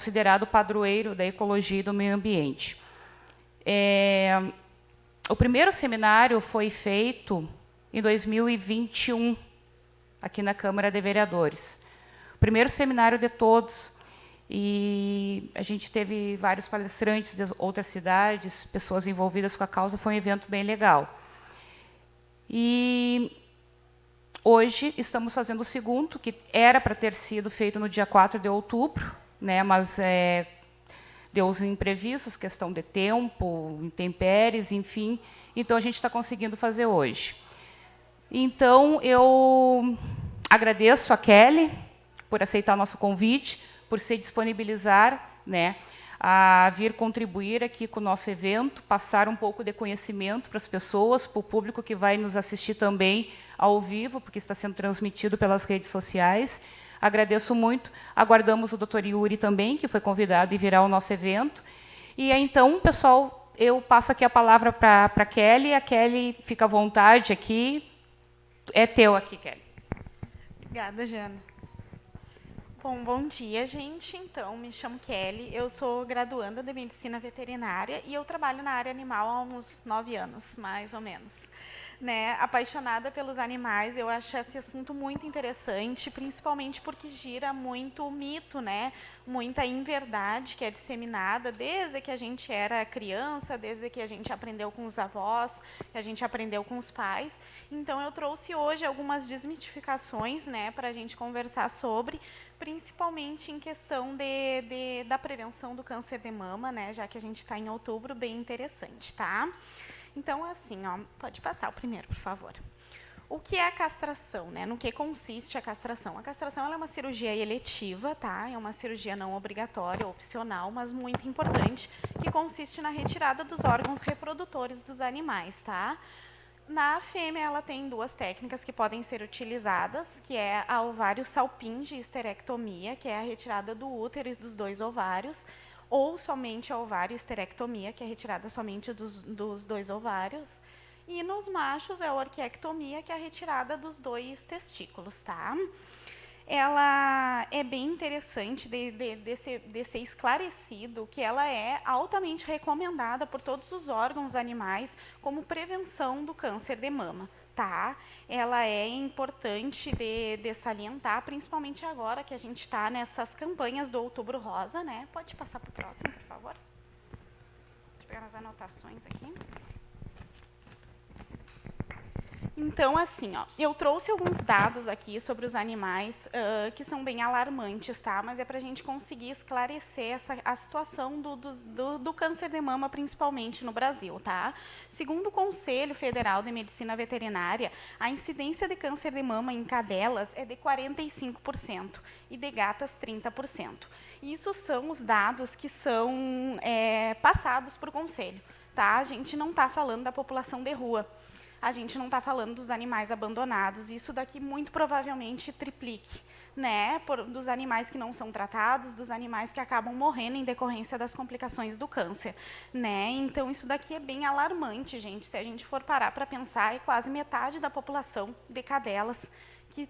considerado padroeiro da ecologia e do meio ambiente. O primeiro seminário foi feito em 2021, aqui na Câmara de Vereadores. O primeiro seminário de todos, e a gente teve vários palestrantes de outras cidades, pessoas envolvidas com a causa, foi um evento bem legal. E hoje estamos fazendo o segundo, que era para ter sido feito no dia 4 de outubro, né, mas deu os imprevistos, questão de tempo, intempéries, enfim. Então, a gente está conseguindo fazer hoje. Então, eu agradeço a Kelly por aceitar o nosso convite, por se disponibilizar, né, a vir contribuir aqui com o nosso evento, passar um pouco de conhecimento para as pessoas, para o público que vai nos assistir também ao vivo, porque está sendo transmitido pelas redes sociais. Agradeço muito. Aguardamos o Dr. Yuri também, que foi convidado e virá ao nosso evento. E, então, pessoal, eu passo aqui a palavra para a Kelly. A Kelly fica à vontade aqui. É teu aqui, Kelly. Obrigada, Jana. Bom dia, gente. Então, me chamo Kelly, eu sou graduanda de Medicina Veterinária e eu trabalho na área animal há uns 9 anos, mais ou menos. Né? Apaixonada pelos animais, eu acho esse assunto muito interessante, principalmente porque gira muito mito, né? Muita inverdade que é disseminada desde que a gente era criança, desde que a gente aprendeu com os avós, que a gente aprendeu com os pais. Então, eu trouxe hoje algumas desmistificações, né, para a gente conversar sobre, principalmente em questão da prevenção do câncer de mama, né, já que a gente está em outubro, bem interessante, tá? Então, assim, ó, pode passar o primeiro, por favor. O que é a castração, né? No que consiste a castração? A castração ela é uma cirurgia eletiva, tá? É uma cirurgia não obrigatória, opcional, mas muito importante, que consiste na retirada dos órgãos reprodutores dos animais, tá? Na fêmea, ela tem 2 técnicas que podem ser utilizadas, que é a ovário salpinge histerectomia, que é a retirada do útero e dos 2 ovários, ou somente a ovário esterectomia, que é a retirada somente dos 2 ovários. E nos machos é a orquiectomia, que é a retirada dos 2 testículos, tá? Ela é bem interessante de ser esclarecido que ela é altamente recomendada por todos os órgãos animais como prevenção do câncer de mama. Tá? Ela é importante de salientar, principalmente agora que a gente está nessas campanhas do Outubro Rosa, né? Pode passar para o próximo, por favor? Deixa eu pegar as anotações aqui. Então, assim, ó, eu trouxe alguns dados aqui sobre os animais que são bem alarmantes, tá? Mas é para a gente conseguir esclarecer a situação do câncer de mama, principalmente no Brasil, tá? Segundo o Conselho Federal de Medicina Veterinária, a incidência de câncer de mama em cadelas é de 45% e de gatas 30%. Isso são os dados que são passados para o Conselho, tá? A gente não está falando da população de rua. A gente não está falando dos animais abandonados, isso daqui muito provavelmente triplique, né, dos animais que não são tratados, dos animais que acabam morrendo em decorrência das complicações do câncer, né? Então, isso daqui é bem alarmante, gente. Se a gente for parar para pensar, é quase metade da população de cadelas que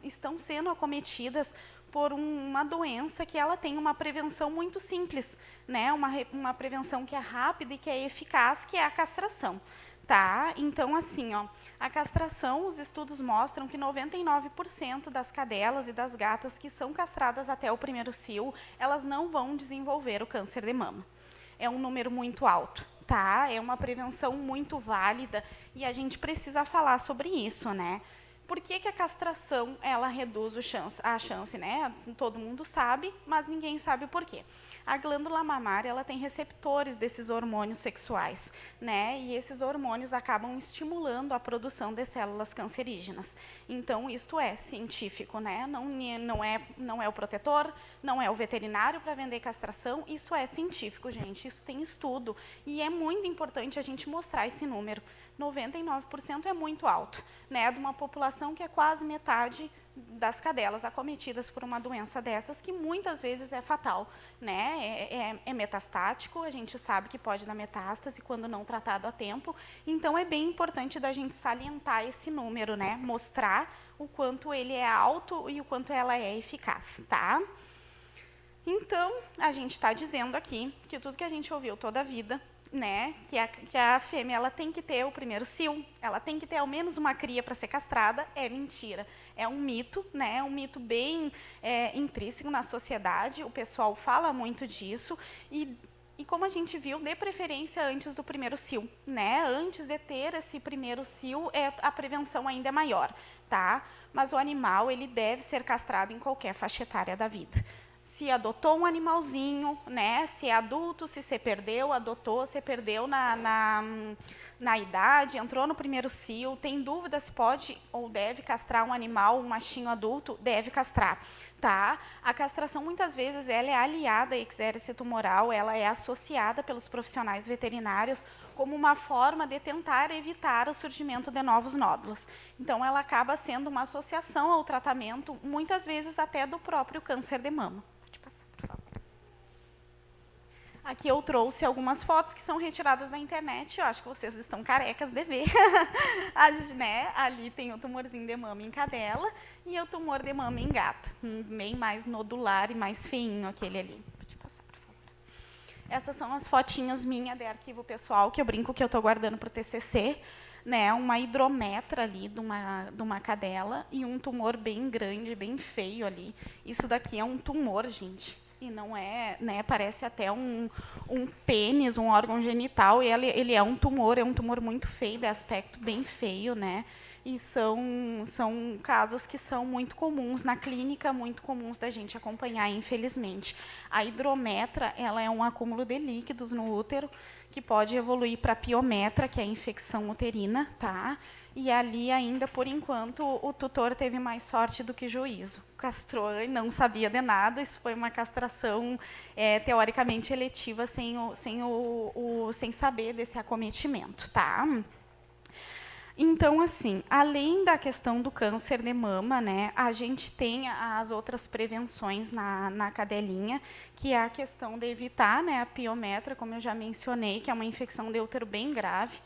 estão sendo acometidas por uma doença que ela tem uma prevenção muito simples, né? Uma prevenção que é rápida e que é eficaz, que é a castração. Tá? Então, assim, ó, a castração, os estudos mostram que 99% das cadelas e das gatas que são castradas até o 1º cio, elas não vão desenvolver o câncer de mama. É um número muito alto, tá? É uma prevenção muito válida e a gente precisa falar sobre isso, né? Por que a castração ela reduz a chance, né? Todo mundo sabe, mas ninguém sabe o porquê. A glândula mamária ela tem receptores desses hormônios sexuais, né? E esses hormônios acabam estimulando a produção de células cancerígenas. Então, isto é científico, né? Não é o protetor, não é o veterinário para vender castração, isso é científico, gente. Isso tem estudo e é muito importante a gente mostrar esse número. 99% é muito alto, né? De uma população que é quase metade das cadelas acometidas por uma doença dessas, que muitas vezes é fatal, né? É metastático, a gente sabe que pode dar metástase quando não tratado a tempo, então é bem importante da gente salientar esse número, né? Mostrar o quanto ele é alto e o quanto ela é eficaz, tá? Então, a gente está dizendo aqui que tudo que a gente ouviu toda a vida, né, que a fêmea ela tem que ter o primeiro cio, ela tem que ter ao menos uma cria para ser castrada, é mentira. É um mito, né, um mito bem intrínseco na sociedade, o pessoal fala muito disso, e como a gente viu, de preferência antes do primeiro cio, né? Antes de ter esse primeiro cio, a prevenção ainda é maior, tá? Mas o animal ele deve ser castrado em qualquer faixa etária da vida. Se adotou um animalzinho, né? Se é adulto, se você perdeu, adotou, se perdeu na idade, entrou no primeiro cio, tem dúvida se pode ou deve castrar um animal, um machinho adulto, deve castrar. Tá? A castração, muitas vezes, ela é aliada à eczérese tumoral, ela é associada pelos profissionais veterinários como uma forma de tentar evitar o surgimento de novos nódulos. Então, ela acaba sendo uma associação ao tratamento, muitas vezes até do próprio câncer de mama. Pode passar, por favor. Aqui eu trouxe algumas fotos que são retiradas da internet, eu acho que vocês estão carecas de ver. Né? Ali tem o tumorzinho de mama em cadela e o tumor de mama em gata, bem mais nodular e mais feinho aquele ali. Pode passar, por favor. Essas são as fotinhas minhas de arquivo pessoal, que eu brinco que eu estou guardando para o TCC, né? Uma hidrometra ali de uma cadela e um tumor bem grande, bem feio ali. Isso daqui é um tumor, gente. E não é, né, parece até um pênis, um órgão genital, e ele é um tumor muito feio, de aspecto bem feio, né? E são casos que são muito comuns na clínica, muito comuns da gente acompanhar, infelizmente. A hidrometra, ela é um acúmulo de líquidos no útero, que pode evoluir para piometra, que é a infecção uterina, tá? E ali ainda, por enquanto, o tutor teve mais sorte do que juízo. Castrou e não sabia de nada, isso foi uma castração teoricamente eletiva, sem saber desse acometimento, tá? Então, assim, além da questão do câncer de mama, né, a gente tem as outras prevenções na cadelinha, que é a questão de evitar, né, a piometra, como eu já mencionei, que é uma infecção de útero bem grave,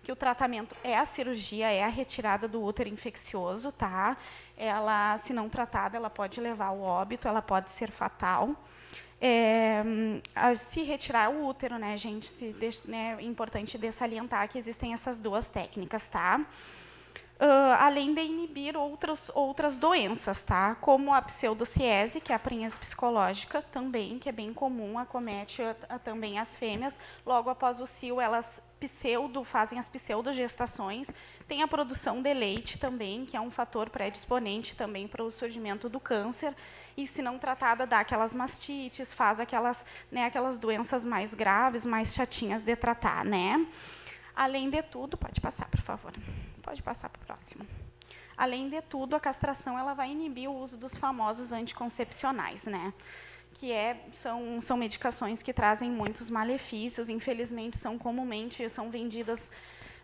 que o tratamento é a cirurgia, é a retirada do útero infeccioso, tá? Ela, se não tratada, ela pode levar ao óbito, ela pode ser fatal. Se retirar o útero, né, gente, é importante salientar que existem essas duas técnicas, tá? Além de inibir outras doenças, tá? Como a pseudociese, que é a prinhas psicológica, também, que é bem comum, acomete também as fêmeas. Logo após o cio, elas fazem as pseudogestações. Tem a produção de leite também, que é um fator predisponente também para o surgimento do câncer. E, se não tratada, dá aquelas mastites, faz aquelas doenças mais graves, mais chatinhas de tratar, né? Além de tudo, pode passar, por favor. Pode passar para o próximo. Além de tudo, a castração ela vai inibir o uso dos famosos anticoncepcionais, né? Que são medicações que trazem muitos malefícios, infelizmente são vendidas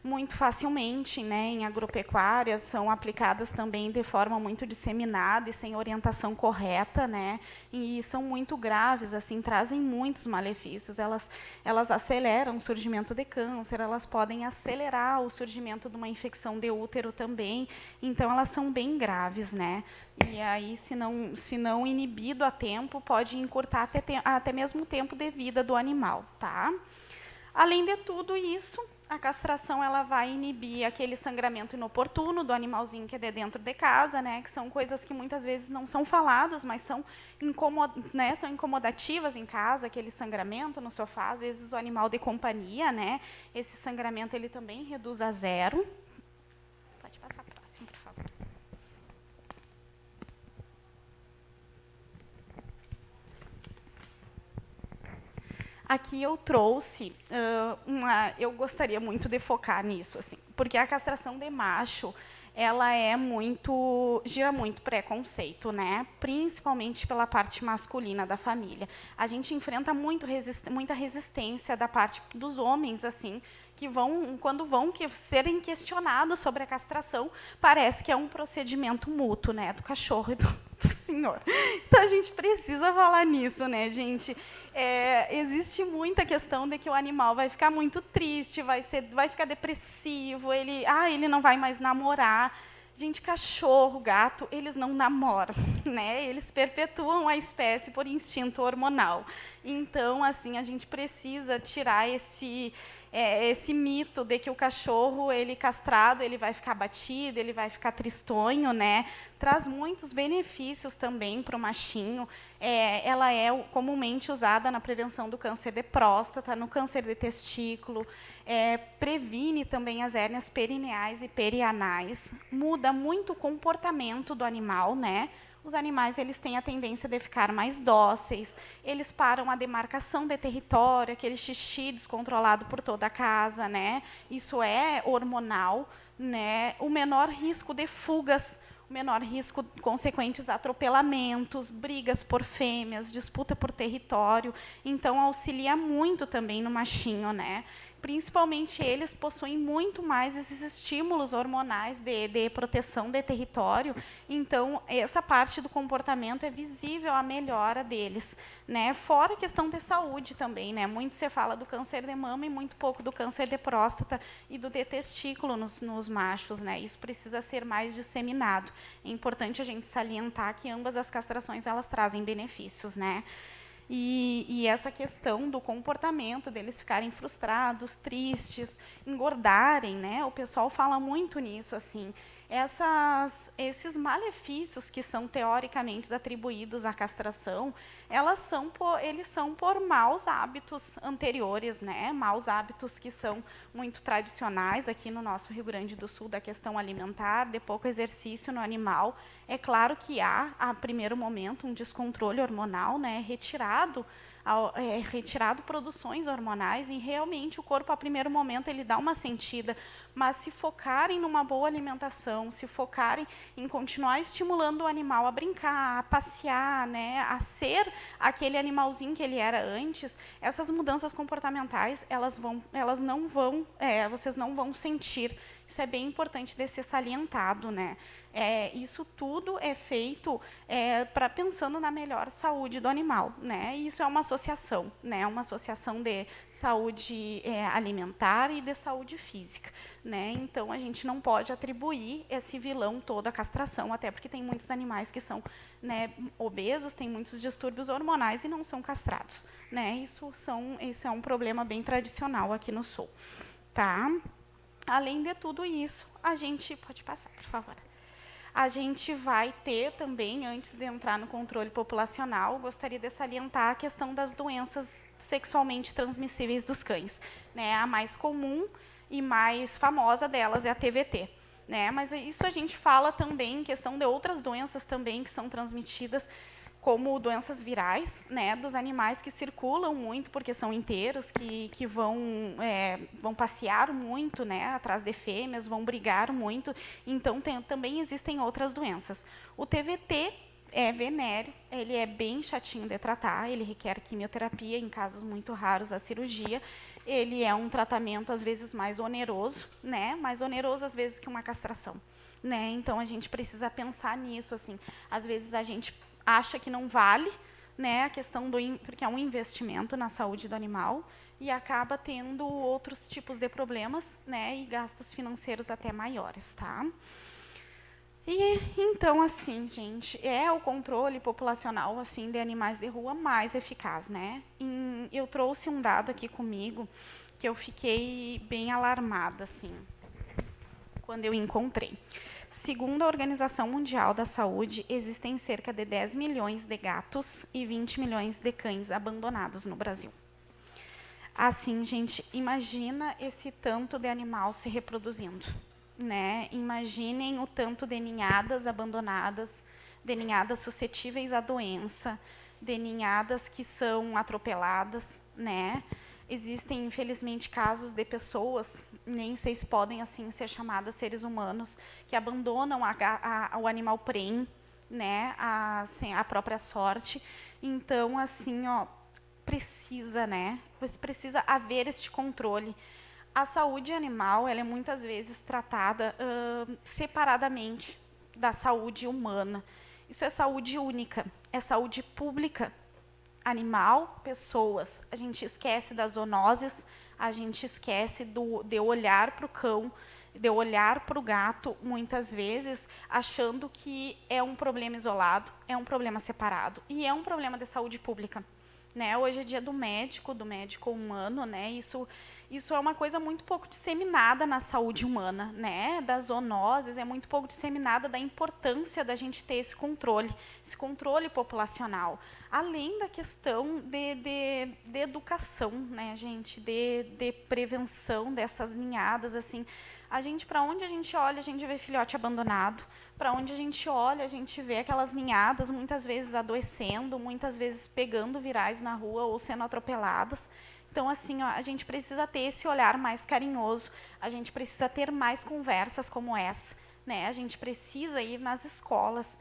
muito facilmente, né, em agropecuárias, são aplicadas também de forma muito disseminada e sem orientação correta, né, e são muito graves, assim, trazem muitos malefícios. Elas aceleram o surgimento de câncer, elas podem acelerar o surgimento de uma infecção de útero também, então elas são bem graves, né. E aí, se não inibido a tempo, pode encurtar até mesmo o tempo de vida do animal, tá? Além de tudo isso, a castração ela vai inibir aquele sangramento inoportuno do animalzinho que é de dentro de casa, né, que são coisas que muitas vezes não são faladas, mas são incomodativas em casa, aquele sangramento no sofá, às vezes o animal de companhia, né, esse sangramento ele também reduz a zero. Pode passar próximo, por favor. Aqui eu trouxe eu gostaria muito de focar nisso, assim, porque a castração de macho ela gira muito preconceito, né? Principalmente pela parte masculina da família. A gente enfrenta muita resistência da parte dos homens, assim, que quando vão serem questionados sobre a castração, parece que é um procedimento mútuo, né, do cachorro e do senhor. Então, a gente precisa falar nisso, né, gente? Existe muita questão de que o animal vai ficar muito triste, vai ficar depressivo, ele não vai mais namorar. Gente, cachorro, gato, eles não namoram, né? Eles perpetuam a espécie por instinto hormonal. Então, assim, a gente precisa tirar esse mito de que o cachorro, ele castrado, ele vai ficar abatido, ele vai ficar tristonho, né? Traz muitos benefícios também para o machinho. Ela é comumente usada na prevenção do câncer de próstata, no câncer de testículo, previne também as hérnias perineais e perianais, muda muito o comportamento do animal, né? Os animais, eles têm a tendência de ficar mais dóceis, eles param a demarcação de território, aquele xixi descontrolado por toda a casa, né? Isso é hormonal, né? O menor risco de fugas, o menor risco consequentes atropelamentos, brigas por fêmeas, disputa por território. Então, auxilia muito também no machinho, né? Principalmente eles possuem muito mais esses estímulos hormonais de proteção de território. Então, essa parte do comportamento é visível a melhora deles, né? Fora a questão de saúde também, né? Muito se fala do câncer de mama e muito pouco do câncer de próstata e do de testículo nos machos, né? Isso precisa ser mais disseminado. É importante a gente salientar que ambas as castrações, elas trazem benefícios, né? E essa questão do comportamento deles ficarem frustrados, tristes, engordarem, né? O pessoal fala muito nisso, assim. Esses malefícios que são teoricamente atribuídos à castração, eles são por maus hábitos anteriores, né? Maus hábitos que são muito tradicionais aqui no nosso Rio Grande do Sul, da questão alimentar, de pouco exercício no animal. É claro que há, a primeiro momento, um descontrole hormonal, né? Retirado produções hormonais e realmente o corpo, a primeiro momento, ele dá uma sentida, mas se focarem numa boa alimentação, se focarem em continuar estimulando o animal a brincar, a passear, né, a ser aquele animalzinho que ele era antes, essas mudanças comportamentais, vocês não vão sentir. Isso é bem importante de ser salientado, né? Isso tudo é feito pensando na melhor saúde do animal, né? E isso é uma associação, né? Uma associação de saúde alimentar e de saúde física, né? Então, a gente não pode atribuir esse vilão todo à castração, até porque tem muitos animais que são, né, obesos, têm muitos distúrbios hormonais e não são castrados, né? Isso é um problema bem tradicional aqui no Sul, tá? Além de tudo isso, a gente... Pode passar, por favor. A gente vai ter também, antes de entrar no controle populacional, gostaria de salientar a questão das doenças sexualmente transmissíveis dos cães, né? A mais comum e mais famosa delas é a TVT, né? Mas isso a gente fala também em questão de outras doenças também que são transmitidas, como doenças virais, né, dos animais que circulam muito, porque são inteiros, que vão passear muito, né, atrás de fêmeas, vão brigar muito. Então, também existem outras doenças. O TVT é venéreo, ele é bem chatinho de tratar, ele requer quimioterapia, em casos muito raros, a cirurgia. Ele é um tratamento, às vezes, mais oneroso, né, mais oneroso, às vezes, que uma castração, né? Então, a gente precisa pensar nisso, assim. Às vezes, a gente acha que não vale, né, a questão porque é um investimento na saúde do animal e acaba tendo outros tipos de problemas, né, e gastos financeiros até maiores, tá? E então, assim, gente, é o controle populacional assim de animais de rua mais eficaz, né? Eu trouxe um dado aqui comigo que eu fiquei bem alarmada, assim, quando eu encontrei. Segundo a Organização Mundial da Saúde, existem cerca de 10 milhões de gatos e 20 milhões de cães abandonados no Brasil. Assim, gente, imagina esse tanto de animal se reproduzindo, né? Imaginem o tanto de ninhadas abandonadas, de ninhadas suscetíveis à doença, de ninhadas que são atropeladas, né? Existem, infelizmente, casos de pessoas, nem sei se podem assim ser chamadas seres humanos, que abandonam o animal prenhe, né, a própria sorte. Então, assim, ó, precisa haver este controle. A saúde animal, ela é muitas vezes tratada separadamente da saúde humana. Isso é saúde única, é saúde pública. Animal, pessoas. A gente esquece das zoonoses, a gente esquece de olhar para o cão, de olhar para o gato, muitas vezes, achando que é um problema isolado, é um problema separado, e é um problema de saúde pública. Né? Hoje é dia do médico humano, né? Isso é uma coisa muito pouco disseminada na saúde humana, né? Das zoonoses, é muito pouco disseminada da importância da gente ter esse controle populacional. Além da questão de educação, né, gente? De prevenção dessas ninhadas, assim. Para onde a gente olha, a gente vê filhote abandonado. Para onde a gente olha, a gente vê aquelas ninhadas, muitas vezes adoecendo, muitas vezes pegando virais na rua ou sendo atropeladas. Então, assim, ó, a gente precisa ter esse olhar mais carinhoso, a gente precisa ter mais conversas como essa, né? A gente precisa ir nas escolas,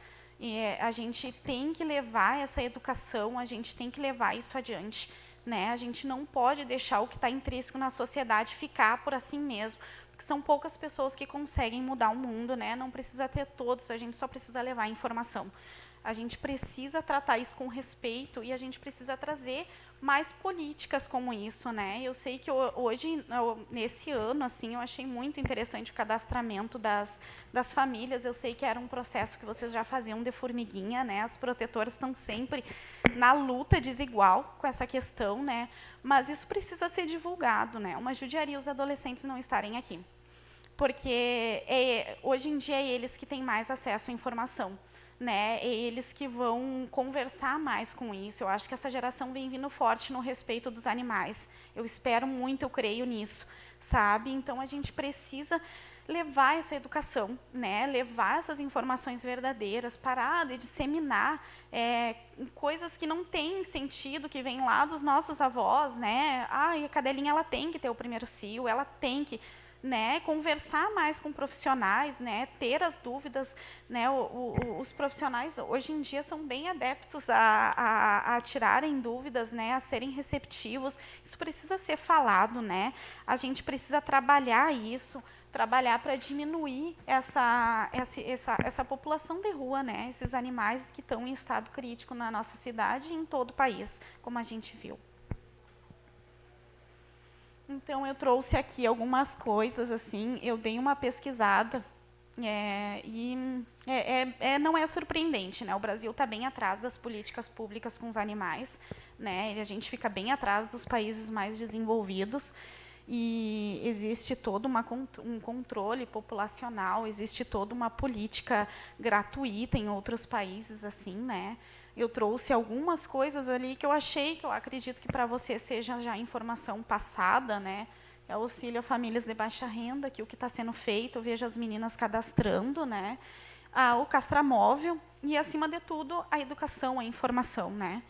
a gente tem que levar essa educação, a gente tem que levar isso adiante. Né? A gente não pode deixar o que está intrínseco na sociedade ficar por assim mesmo, porque são poucas pessoas que conseguem mudar o mundo, né? Não precisa ter todos, a gente só precisa levar a informação. A gente precisa tratar isso com respeito e a gente precisa trazer mais políticas como isso, né? Eu sei que hoje, nesse ano, assim, eu achei muito interessante o cadastramento das famílias. Eu sei que era um processo que vocês já faziam de formiguinha, né? As protetoras estão sempre na luta desigual com essa questão, né? Mas isso precisa ser divulgado, né? Uma judiaria os adolescentes não estarem aqui, porque hoje em dia é eles que têm mais acesso à informação. Né, eles que vão conversar mais com isso. Eu acho que essa geração vem vindo forte no respeito dos animais. Eu espero muito, eu creio nisso, sabe? Então, a gente precisa levar essa educação, né? Levar essas informações verdadeiras, parar de disseminar coisas que não têm sentido, que vêm lá dos nossos avós, né? Ah, e a cadelinha ela tem que ter o primeiro cio, ela tem que... Né, conversar mais com profissionais, né, ter as dúvidas, né, os profissionais hoje em dia são bem adeptos a tirarem dúvidas, né, a serem receptivos. Isso precisa ser falado, né? A gente precisa trabalhar isso, trabalhar para diminuir essa população de rua, né, esses animais que estão em estado crítico na nossa cidade e em todo o país, como a gente viu. Então, eu trouxe aqui algumas coisas, assim, eu dei uma pesquisada, não é surpreendente, né? O Brasil está bem atrás das políticas públicas com os animais, né? A gente fica bem atrás dos países mais desenvolvidos, e existe todo um controle populacional, existe toda uma política gratuita em outros países, assim, né? Eu trouxe algumas coisas ali que eu acredito que para você seja já informação passada, né? É o auxílio a famílias de baixa renda, que o que está sendo feito, eu vejo as meninas cadastrando, né? O castramóvel e, acima de tudo, a educação, a informação, né?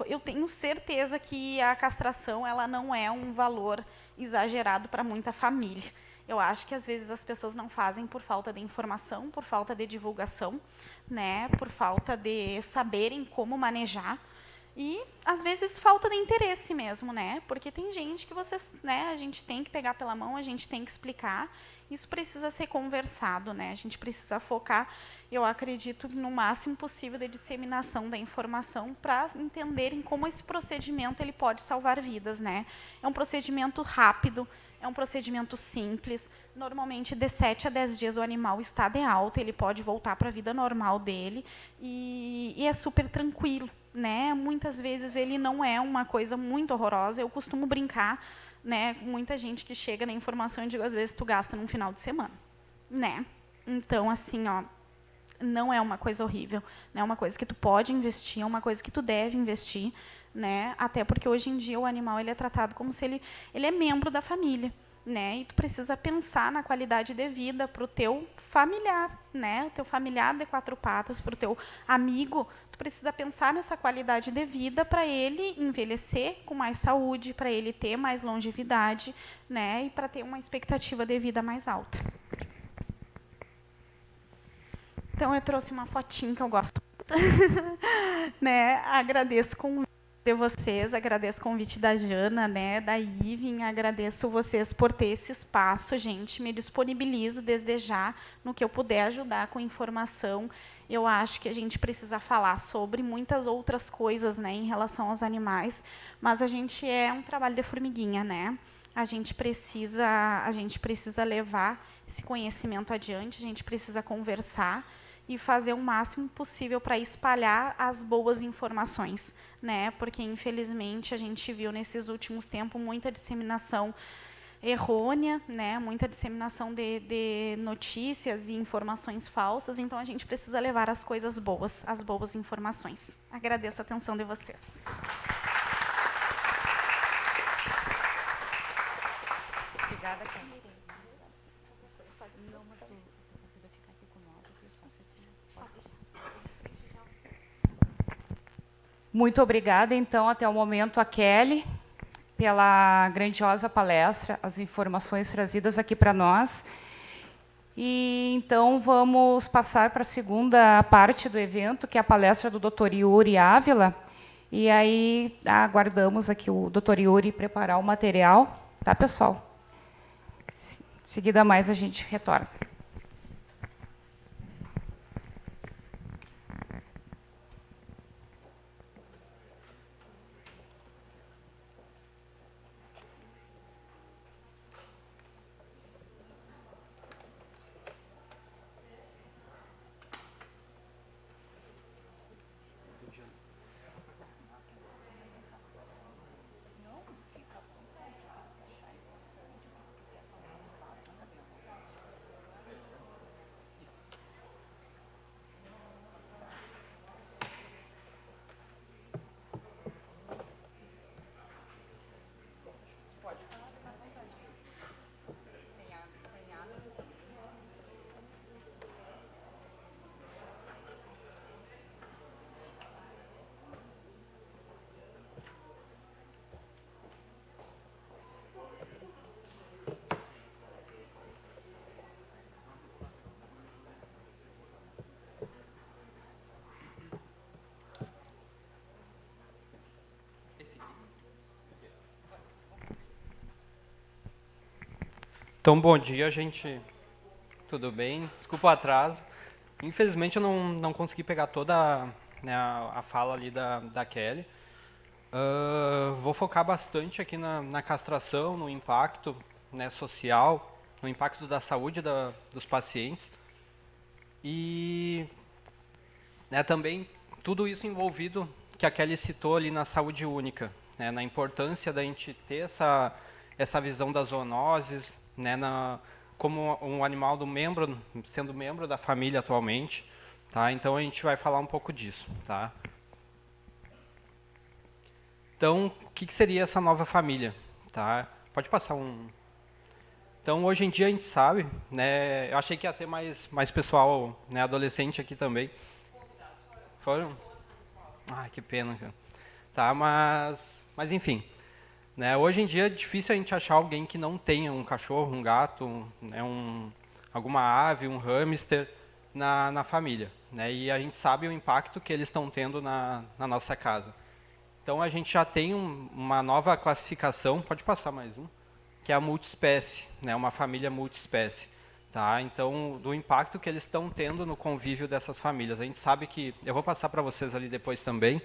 Eu tenho certeza que a castração ela não é um valor exagerado para muita família. Eu acho que, às vezes, as pessoas não fazem por falta de informação, por falta de divulgação, né, por falta de saberem como manejar. E, às vezes, falta de interesse mesmo, né? Porque tem gente que a gente tem que pegar pela mão, a gente tem que explicar. Isso precisa ser conversado, né? A gente precisa focar, eu acredito, no máximo possível de disseminação da informação para entenderem como esse procedimento ele pode salvar vidas, né? É um procedimento rápido, é um procedimento simples. Normalmente, de 7 a 10 dias, o animal está de alta, ele pode voltar para a vida normal dele e é super tranquilo. Né? Muitas vezes ele não é uma coisa muito horrorosa. Eu costumo brincar, né, com muita gente que chega na informação e digo, às vezes tu gasta num final de semana, né? Então, assim, ó, não é uma coisa horrível, né? É uma coisa que tu pode investir, é uma coisa que tu deve investir, né? Até porque hoje em dia o animal ele é tratado como se ele é membro da família. Né? E tu precisa pensar na qualidade de vida para o teu familiar, né? O teu familiar de 4 patas, para o teu amigo, tu precisa pensar nessa qualidade de vida para ele envelhecer com mais saúde, para ele ter mais longevidade, né? E para ter uma expectativa de vida mais alta. Então, eu trouxe uma fotinha que eu gosto. Né? Agradeço com de vocês, agradeço o convite da Jana, né, da Ivin, agradeço vocês por ter esse espaço, gente, me disponibilizo desde já no que eu puder ajudar com informação. Eu acho que a gente precisa falar sobre muitas outras coisas, né, em relação aos animais, mas a gente é um trabalho de formiguinha, né? a gente precisa levar esse conhecimento adiante, a gente precisa conversar e fazer o máximo possível para espalhar as boas informações, né? Porque, infelizmente, a gente viu nesses últimos tempos muita disseminação errônea, né? Muita disseminação de notícias e informações falsas, então a gente precisa levar as coisas boas, as boas informações. Agradeço a atenção de vocês. Obrigada, Kelly. Não, mas tu convida a ficar aqui com nós, eu só se pode deixar. Muito obrigada, então, até o momento, a Kelly, pela grandiosa palestra, as informações trazidas aqui para nós. E, então, vamos passar para a segunda parte do evento, que é a palestra do Dr. Yuri Ávila. E aí, aguardamos aqui o Dr. Yuri preparar o material. Tá, pessoal? Em seguida, mais a gente retorna. Então, bom dia, gente. Tudo bem? Desculpa o atraso. Infelizmente, eu não consegui pegar toda, né, a fala ali da Kelly. Vou focar bastante aqui na castração, no impacto, né, social, no impacto da saúde dos pacientes. E, né, também tudo isso envolvido que a Kelly citou ali na saúde única, né, na importância da gente ter essa visão das zoonoses, né, como um animal sendo membro da família atualmente, tá? Então a gente vai falar um pouco disso, tá? Então, o que seria essa nova família, tá? Pode passar um. Então, hoje em dia a gente sabe, né? Eu achei que ia ter mais pessoal, né, adolescente aqui também. Foram? Ah, que pena, cara. Tá, mas enfim. Né, hoje em dia é difícil a gente achar alguém que não tenha um cachorro, um gato, né, alguma ave, um hamster na família. Né, e a gente sabe o impacto que eles estão tendo na nossa casa. Então, a gente já tem uma nova classificação, pode passar mais um, que é a multiespécie, né, uma família multiespécie. Tá? Então, do impacto que eles estão tendo no convívio dessas famílias. A gente sabe que, eu vou passar para vocês ali depois também,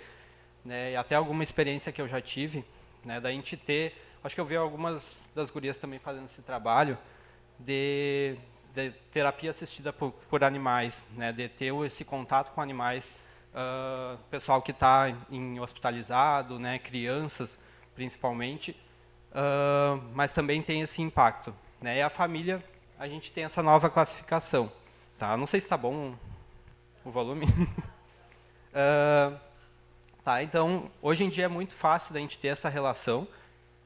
né, e até alguma experiência que eu já tive, né, da gente ter, acho que eu vi algumas das gurias também fazendo esse trabalho de terapia assistida por animais, né, de ter esse contato com animais, pessoal que está hospitalizado, né, crianças principalmente, mas também tem esse impacto. Né, e a família, a gente tem essa nova classificação. Tá? Não sei se está bom o volume. Tá, então, hoje em dia é muito fácil da gente ter essa relação,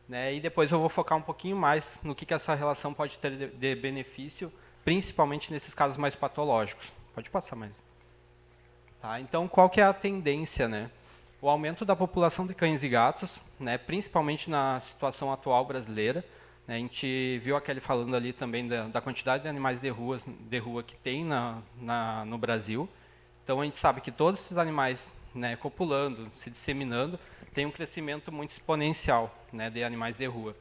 né, e depois eu vou focar um pouquinho mais no que essa relação pode ter de benefício, principalmente nesses casos mais patológicos. Pode passar mais. Tá, então, qual que é a tendência? Né? O aumento da população de cães e gatos, né, principalmente na situação atual brasileira. Né, a gente viu a Kelly falando ali também da quantidade de animais de rua que tem no Brasil. Então, a gente sabe que todos esses animais, né, copulando, se disseminando, tem um crescimento muito exponencial, né, de animais de rua.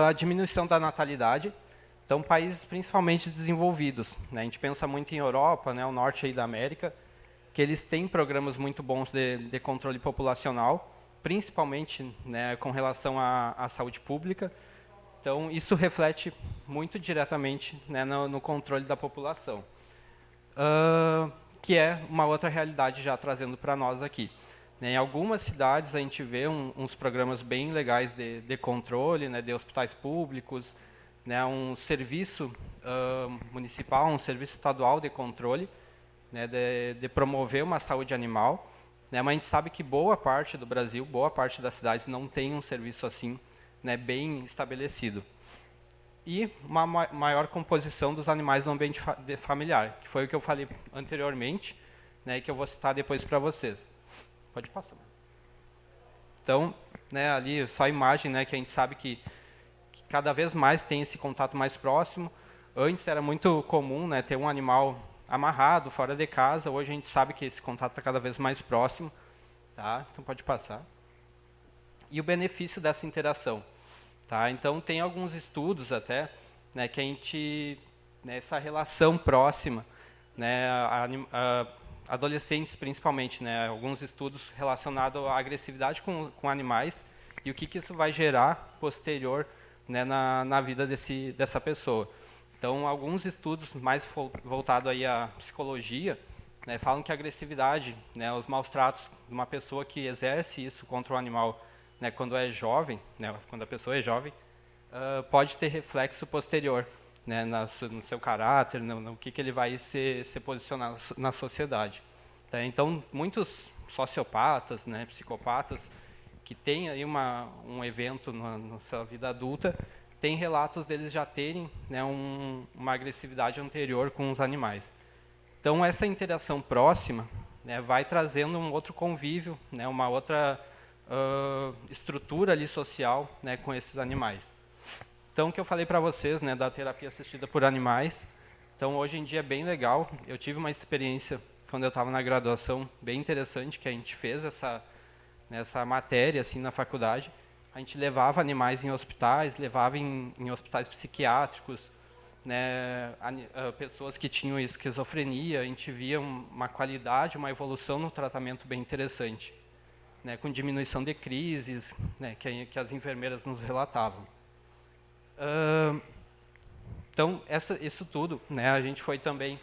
A diminuição da natalidade. Então, países principalmente desenvolvidos. Né, a gente pensa muito em Europa, né, o norte aí da América, que eles têm programas muito bons de controle populacional, principalmente, né, com relação à saúde pública. Então, isso reflete muito diretamente, né, no controle da população, que é uma outra realidade já trazendo para nós aqui. Em algumas cidades, a gente vê uns programas bem legais de controle, né, de hospitais públicos, né, um serviço municipal, um serviço estadual de controle, né, de promover uma saúde animal. Né, mas a gente sabe que boa parte do Brasil, boa parte das cidades não tem um serviço assim, né, bem estabelecido. E uma maior composição dos animais no ambiente familiar, que foi o que eu falei anteriormente, né, e que eu vou citar depois para vocês. Pode passar. Então, né, ali só a imagem, né, que a gente sabe que cada vez mais tem esse contato mais próximo. Antes era muito comum, né, ter um animal amarrado, fora de casa. Hoje a gente sabe que esse contato está cada vez mais próximo. Tá? Então, pode passar. E o benefício dessa interação. Tá? Então, tem alguns estudos até, né, que a gente, né, essa relação próxima, né, adolescentes principalmente, né, alguns estudos relacionados à agressividade com animais e o que isso vai gerar posterior, né, na vida dessa pessoa. Então, alguns estudos mais voltados aí à psicologia, né, falam que a agressividade, né, os maus tratos de uma pessoa que exerce isso contra o animal, né, quando é jovem, né, quando a pessoa é jovem, pode ter reflexo posterior, né, no seu caráter, no que ele vai se posicionar na sociedade. Tá? Então, muitos sociopatas, né, psicopatas, que têm aí um evento na sua vida adulta, tem relatos deles já terem, né, uma agressividade anterior com os animais. Então, essa interação próxima, né, vai trazendo um outro convívio, né, uma outra estrutura ali social, né, com esses animais. Então, o que eu falei para vocês, né, da terapia assistida por animais, então, hoje em dia é bem legal. Eu tive uma experiência, quando eu estava na graduação, bem interessante, que a gente fez essa matéria assim, na faculdade. A gente levava animais em hospitais, levava em hospitais psiquiátricos, né, pessoas que tinham esquizofrenia. A gente via uma qualidade, uma evolução no tratamento bem interessante, né, com diminuição de crises, né, que as enfermeiras nos relatavam. Então, isso tudo, né, a gente foi também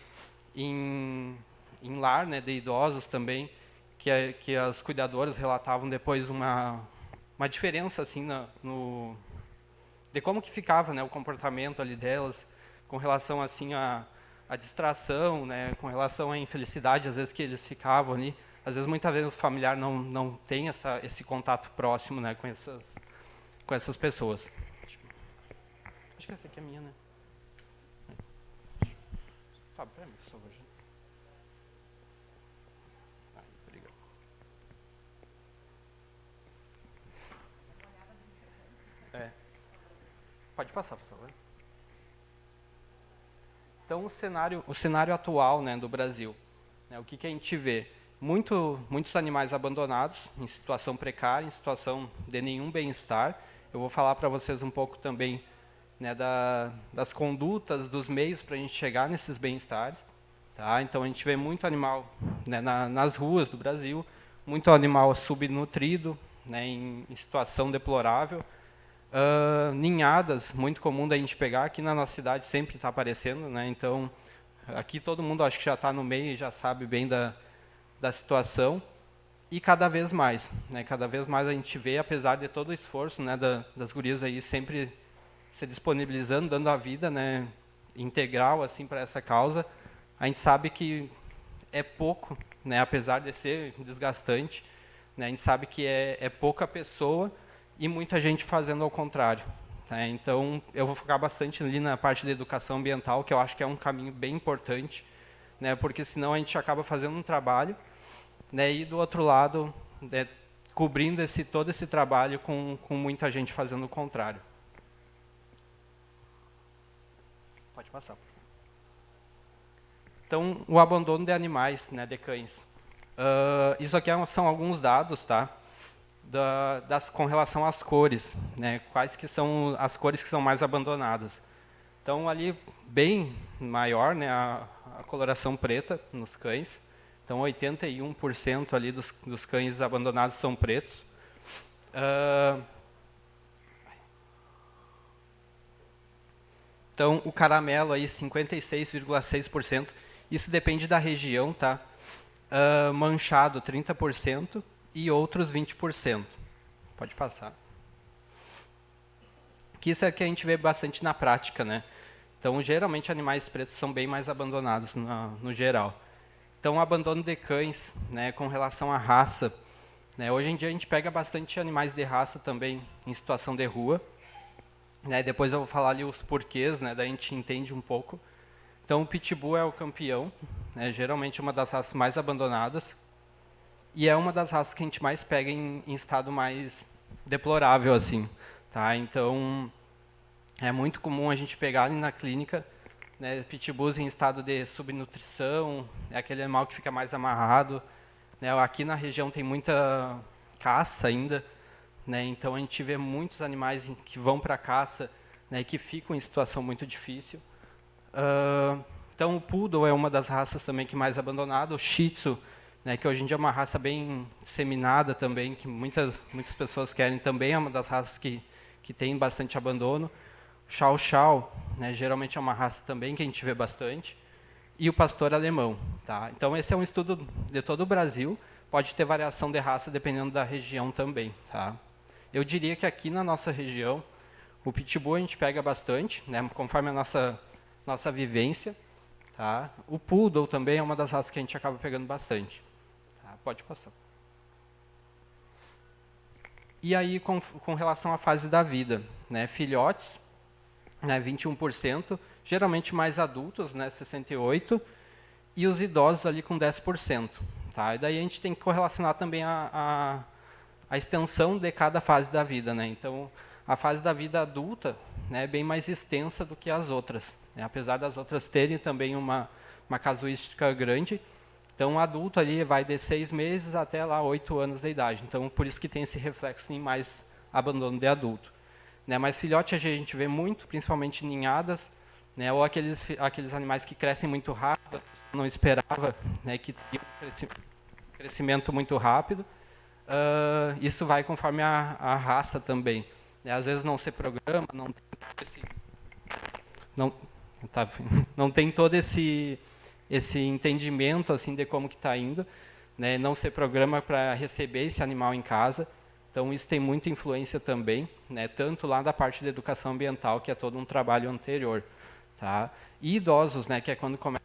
em lar, né, de idosos também, que as cuidadoras relatavam depois uma diferença assim de como que ficava, né, o comportamento ali delas com relação assim à distração, né, com relação à infelicidade às vezes que eles ficavam ali. Às vezes, muitas vezes, o familiar não tem esse contato próximo, né, com essas pessoas. Acho que essa aqui é minha, né? Fábio, para mim, por favor. Obrigado. Pode passar, por favor. Então, o cenário atual, né, do Brasil, né, o que a gente vê? Muitos animais abandonados, em situação precária, em situação de nenhum bem-estar. Eu vou falar para vocês um pouco também, né, das condutas, dos meios para a gente chegar nesses bem-estares. Tá? Então, a gente vê muito animal, né, nas ruas do Brasil, muito animal subnutrido, né, em situação deplorável. Ninhadas, muito comum da gente pegar, aqui na nossa cidade sempre está aparecendo. Né? Então, aqui todo mundo acho que já está no meio e já sabe bem da situação. E cada vez mais, né? Cada vez mais a gente vê, apesar de todo o esforço, né, das gurias aí sempre se disponibilizando, dando a vida, né, integral assim para essa causa, a gente sabe que é pouco, né, apesar de ser desgastante, né, a gente sabe que é pouca pessoa e muita gente fazendo ao contrário. Né? Então, eu vou focar bastante ali na parte da educação ambiental, que eu acho que é um caminho bem importante, né, porque senão a gente acaba fazendo um trabalho, né, e do outro lado, né, cobrindo todo esse trabalho com muita gente fazendo o contrário. Pode passar. Então, o abandono de animais, né, de cães. Isso aqui são alguns dados, tá? Com relação às cores, né? Quais que são as cores que são mais abandonadas. Então, ali, bem maior, né, a coloração preta nos cães. Então, 81% ali dos cães abandonados são pretos. Então, o caramelo aí 56,6%. Isso depende da região, tá? Manchado 30% e outros 20%. Pode passar. Que isso é que a gente vê bastante na prática, né? Então, geralmente, animais pretos são bem mais abandonados no geral. Então, o abandono de cães, né, com relação à raça, né, hoje em dia a gente pega bastante animais de raça também em situação de rua, né, depois eu vou falar ali os porquês, né, daí a gente entende um pouco. Então, o Pitbull é o campeão, né, geralmente uma das raças mais abandonadas, e é uma das raças que a gente mais pega em estado mais deplorável, assim, tá? Então, é muito comum a gente pegar ali na clínica, né, pitbulls em estado de subnutrição, é aquele animal que fica mais amarrado, né? Aqui na região tem muita caça ainda, né, então a gente vê muitos animais que vão para a caça, né, e que ficam em situação muito difícil. Então o Poodle é uma das raças também que mais abandonada, o Shih Tzu, né, que hoje em dia é uma raça bem disseminada também, que muitas pessoas querem, também é uma das raças que tem bastante abandono. O Chow Chow, né, geralmente é uma raça também que a gente vê bastante. E o pastor alemão. Tá? Então, esse é um estudo de todo o Brasil, pode ter variação de raça dependendo da região também. Tá? Eu diria que aqui na nossa região, o Pitbull a gente pega bastante, né, conforme a nossa vivência. Tá? O Poodle também é uma das raças que a gente acaba pegando bastante. Tá? Pode passar. E aí, com relação à fase da vida, né, filhotes, né, 21%, geralmente mais adultos, né, 68%, e os idosos ali com 10%. Tá? E daí a gente tem que correlacionar também a extensão de cada fase da vida. Né? Então, a fase da vida adulta, né, é bem mais extensa do que as outras, né? Apesar das outras terem também uma casuística grande. Então, o adulto ali vai de 6 meses até lá 8 anos de idade. Então, por isso que tem esse reflexo em mais abandono de adulto. Né? Mas filhote a gente vê muito, principalmente ninhadas, né? Ou aqueles animais que crescem muito rápido, não esperava, né, que teriam um crescimento muito rápido. Isso vai conforme a raça também. Né? Às vezes não se programa, não tem todo esse entendimento assim de como que está indo, né? Não se programa para receber esse animal em casa. Então, isso tem muita influência também, né? Tanto lá da parte da educação ambiental, que é todo um trabalho anterior. Tá? E idosos, né? Que é quando começa.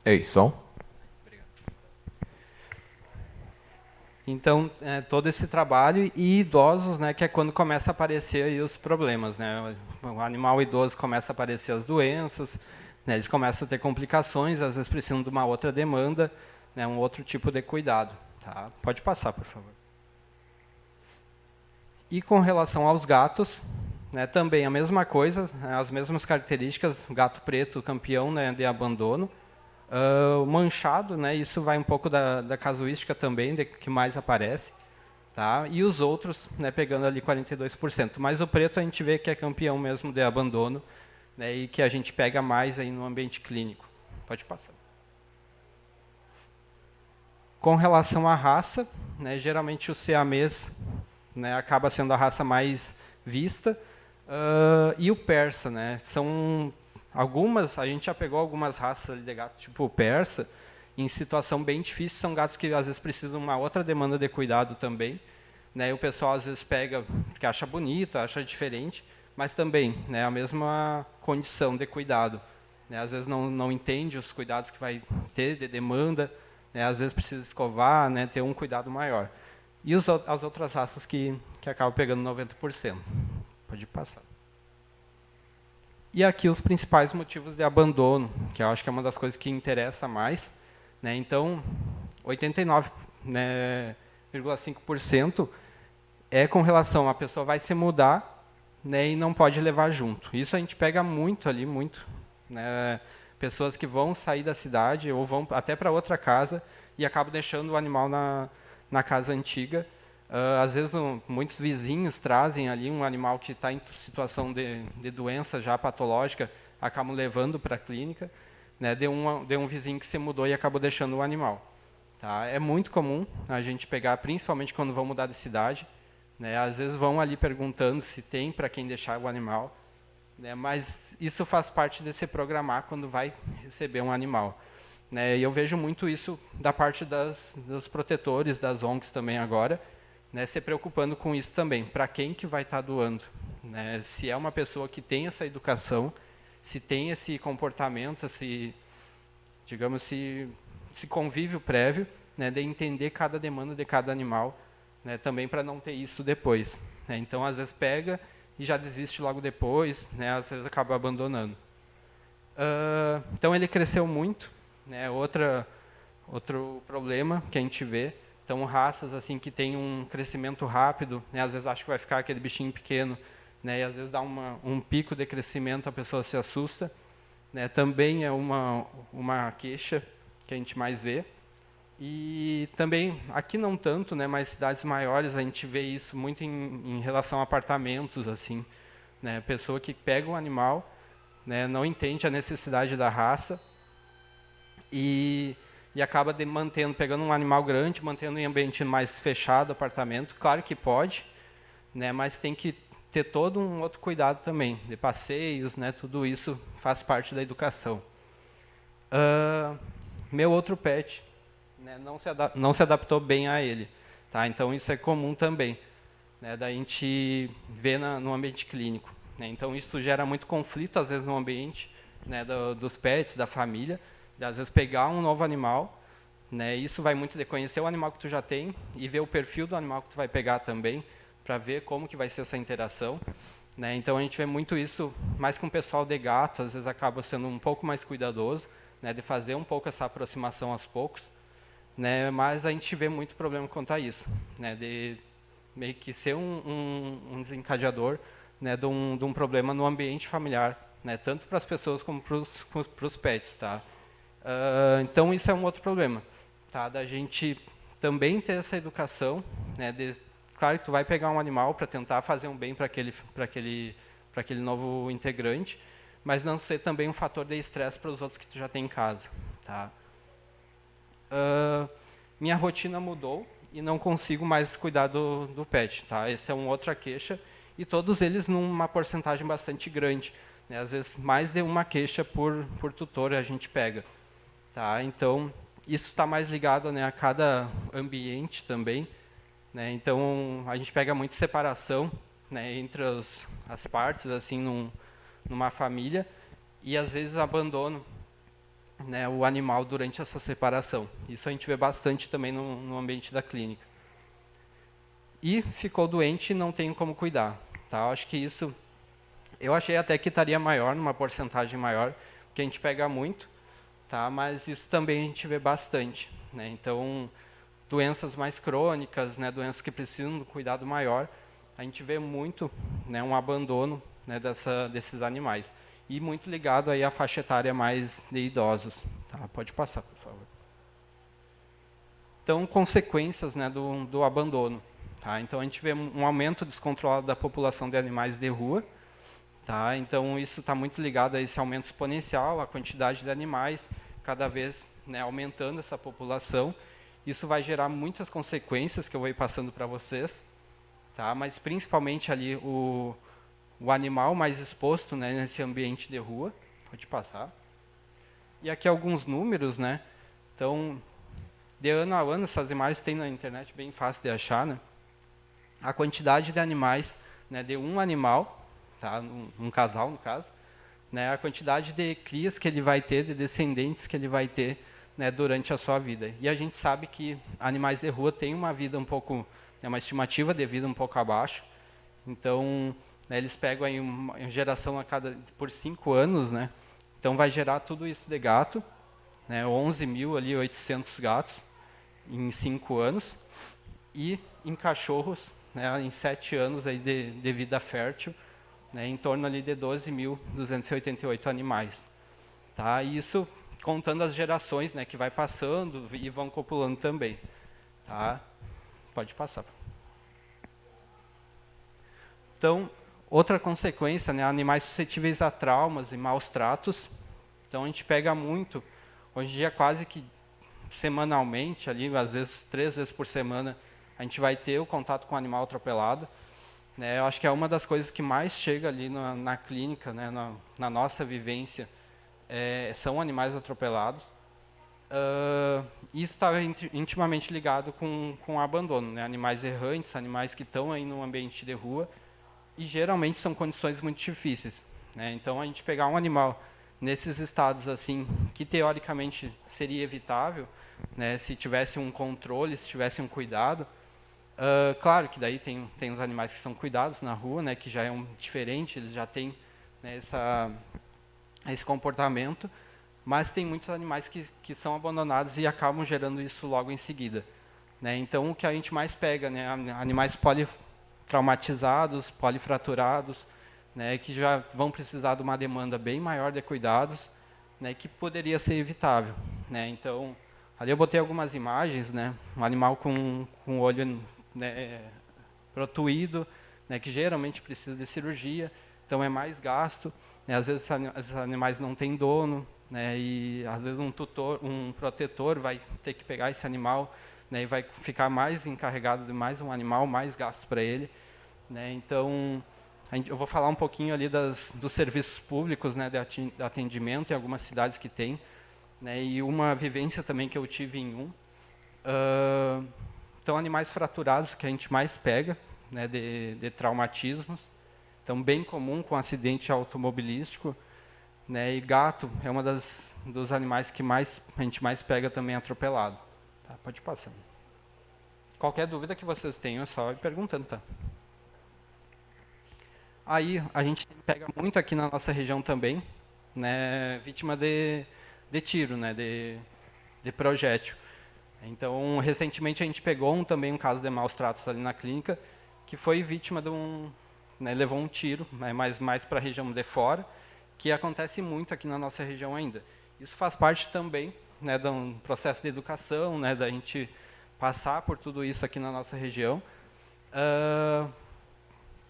Ei, som. Então, todo esse trabalho, e idosos, né, que é quando começa a aparecer aí os problemas. Né? O animal idoso começa a aparecer as doenças, né, eles começam a ter complicações, às vezes precisam de uma outra demanda, né, um outro tipo de cuidado. Tá? Pode passar, por favor. E com relação aos gatos, né, também a mesma coisa, as mesmas características, o gato preto campeão, né, de abandono. O manchado, né, isso vai um pouco da casuística também, de que mais aparece. Tá? E os outros, né, pegando ali 42%. Mas o preto a gente vê que é campeão mesmo de abandono, né, e que a gente pega mais aí no ambiente clínico. Pode passar. Com relação à raça, né, geralmente o siamês, né, acaba sendo a raça mais vista, e o persa. Né, são algumas, a gente já pegou algumas raças de gato, tipo o persa, em situação bem difícil, são gatos que às vezes precisam de uma outra demanda de cuidado também. Né, e o pessoal às vezes pega porque acha bonito, acha diferente, mas também, né, a mesma condição de cuidado. Né, às vezes não entende os cuidados que vai ter de demanda, né, às vezes precisa escovar, né, ter um cuidado maior. E as outras raças que acabam pegando 90%. Pode passar. E aqui os principais motivos de abandono, que eu acho que é uma das coisas que interessa mais. Né? Então, 89,5% é com relação a pessoa vai se mudar, né, e não pode levar junto. Isso a gente pega muito ali, muito. Né? Pessoas que vão sair da cidade ou vão até para outra casa e acabam deixando o animal na casa antiga. Às vezes, muitos vizinhos trazem ali um animal que está em situação de doença já patológica, acabam levando para a clínica, né, de um vizinho que se mudou e acabou deixando o animal. Tá? É muito comum a gente pegar, principalmente quando vão mudar de cidade, né, às vezes vão ali perguntando se tem para quem deixar o animal, né, mas isso faz parte de se programar quando vai receber um animal. Né, e eu vejo muito isso da parte dos protetores, das ONGs também agora, né, se preocupando com isso também, para quem que vai estar doando. Né, se é uma pessoa que tem essa educação, se tem esse comportamento, digamos, esse convívio prévio, né, de entender cada demanda de cada animal, né, também para não ter isso depois. Né. Então, às vezes pega e já desiste logo depois, né, às vezes acaba abandonando. Então, ele cresceu muito. Né, outro problema que a gente vê, então, raças assim que têm um crescimento rápido, né, às vezes acha que vai ficar aquele bichinho pequeno, né, e às vezes dá um pico de crescimento, a pessoa se assusta. Né, também é uma queixa que a gente mais vê. E também, aqui não tanto, né, mas cidades maiores, a gente vê isso muito em relação a apartamentos. Assim, né, pessoa que pega um animal, né, não entende a necessidade da raça e acaba pegando um animal grande, mantendo em ambiente mais fechado, apartamento. Claro que pode, né, mas tem que ter todo um outro cuidado também, de passeios, né, tudo isso faz parte da educação. Meu outro pet, né, não se adaptou bem a ele. Tá? Então, isso é comum também, né, da gente ver no ambiente clínico. Né? Então, isso gera muito conflito, às vezes, no ambiente, né, dos pets, da família, de, às vezes, pegar um novo animal. Né, isso vai muito de conhecer o animal que tu já tem e ver o perfil do animal que tu vai pegar também, para ver como que vai ser essa interação. Né? Então, a gente vê muito isso, mais com o pessoal de gato, às vezes acaba sendo um pouco mais cuidadoso, né, de fazer um pouco essa aproximação aos poucos. Né, mas a gente vê muito problema quanto a isso, né, de meio que ser um desencadeador, né, de um problema no ambiente familiar, né, tanto para as pessoas como para os pets. Tá? Então, isso é um outro problema, tá, da gente também ter essa educação, né, claro que tu vai pegar um animal para tentar fazer um bem para aquele novo integrante, mas não ser também um fator de estresse para os outros que tu já tem em casa. Tá? Minha rotina mudou e não consigo mais cuidar do pet. Tá? Essa é uma outra queixa, e todos eles numa porcentagem bastante grande. Né? Às vezes, mais de uma queixa por tutor a gente pega. Tá? Então, isso está mais ligado, né, a cada ambiente também. Né? Então, a gente pega muito separação, né, entre as partes, assim, numa família, e às vezes abandono, né, o animal durante essa separação. Isso a gente vê bastante também no ambiente da clínica. E ficou doente e não tem como cuidar. Tá? Acho que isso, eu achei até que estaria maior, numa porcentagem maior, porque a gente pega muito, tá? Mas isso também a gente vê bastante. Né? Então, doenças mais crônicas, né, doenças que precisam de um cuidado maior, a gente vê muito, né, um abandono, né, desses animais. E muito ligado aí à faixa etária mais de idosos. Tá? Pode passar, por favor. Então, consequências, né, do abandono. Tá? Então, a gente vê um aumento descontrolado da população de animais de rua. Tá? Então, isso está muito ligado a esse aumento exponencial, a quantidade de animais, cada vez, né, aumentando essa população. Isso vai gerar muitas consequências que eu vou ir passando para vocês, tá? Mas principalmente ali o animal mais exposto, né, nesse ambiente de rua. Pode passar. E aqui alguns números, né? Então, de ano a ano, essas imagens tem na internet, bem fácil de achar, né? A quantidade de animais, né, de um animal, tá? Um casal, no caso, né, a quantidade de crias que ele vai ter, de descendentes que ele vai ter, né, durante a sua vida. E a gente sabe que animais de rua têm uma vida um pouco, né, uma estimativa de vida um pouco abaixo. Então, né, eles pegam aí uma geração por 5 anos, né? Então vai gerar tudo isso de gato, né, 11.800 gatos em 5 anos, e em cachorros, né, em 7 anos aí de vida fértil, né, em torno ali de 12.288 animais. Tá? E isso contando as gerações, né, que vai passando e vão copulando também. Tá? Pode passar. Então, outra consequência, né, animais suscetíveis a traumas e maus tratos. Então, a gente pega muito, hoje em dia quase que semanalmente, ali, às vezes 3 vezes por semana, a gente vai ter o contato com o animal atropelado. Né, eu acho que é uma das coisas que mais chega ali na clínica, né, na nossa vivência, são animais atropelados. Isso está intimamente ligado com o abandono. Né, animais errantes, animais que estão aí no ambiente de rua, e geralmente são condições muito difíceis. Né, então, a gente pegar um animal nesses estados assim, que teoricamente seria evitável, né, se tivesse um controle, se tivesse um cuidado. Claro que daí tem os animais que são cuidados na rua, né, que já é diferente, eles já têm, né, esse comportamento, mas tem muitos animais que são abandonados e acabam gerando isso logo em seguida. Né. Então, o que a gente mais pega, né, animais politraumatizados, polifraturados, né, que já vão precisar de uma demanda bem maior de cuidados, né, que poderia ser evitável. Né. Então, ali eu botei algumas imagens, né, um animal com o olho, né, protuído, né, que geralmente precisa de cirurgia, então é mais gasto. Né, às vezes esses animais não têm dono, né, e às vezes um protetor vai ter que pegar esse animal, né, e vai ficar mais encarregado de mais um animal, mais gasto para ele. Né, então, eu vou falar um pouquinho ali dos serviços públicos, né, de atendimento em algumas cidades que tem, né, e uma vivência também que eu tive em um. Então, animais fraturados que a gente mais pega, né, de traumatismos. Então, bem comum com acidente automobilístico. Né, e gato é uma dos animais que a gente mais pega também atropelado. Tá, pode passar. Qualquer dúvida que vocês tenham, é só ir perguntando. Tá? Aí, a gente pega muito aqui na nossa região também, né, vítima de tiro, né, de projétil. Então, recentemente a gente pegou também um caso de maus tratos ali na clínica, que foi vítima de né, levou um tiro, né, mas mais para a região de fora, que acontece muito aqui na nossa região ainda. Isso faz parte também, né, de um processo de educação, né, da gente passar por tudo isso aqui na nossa região.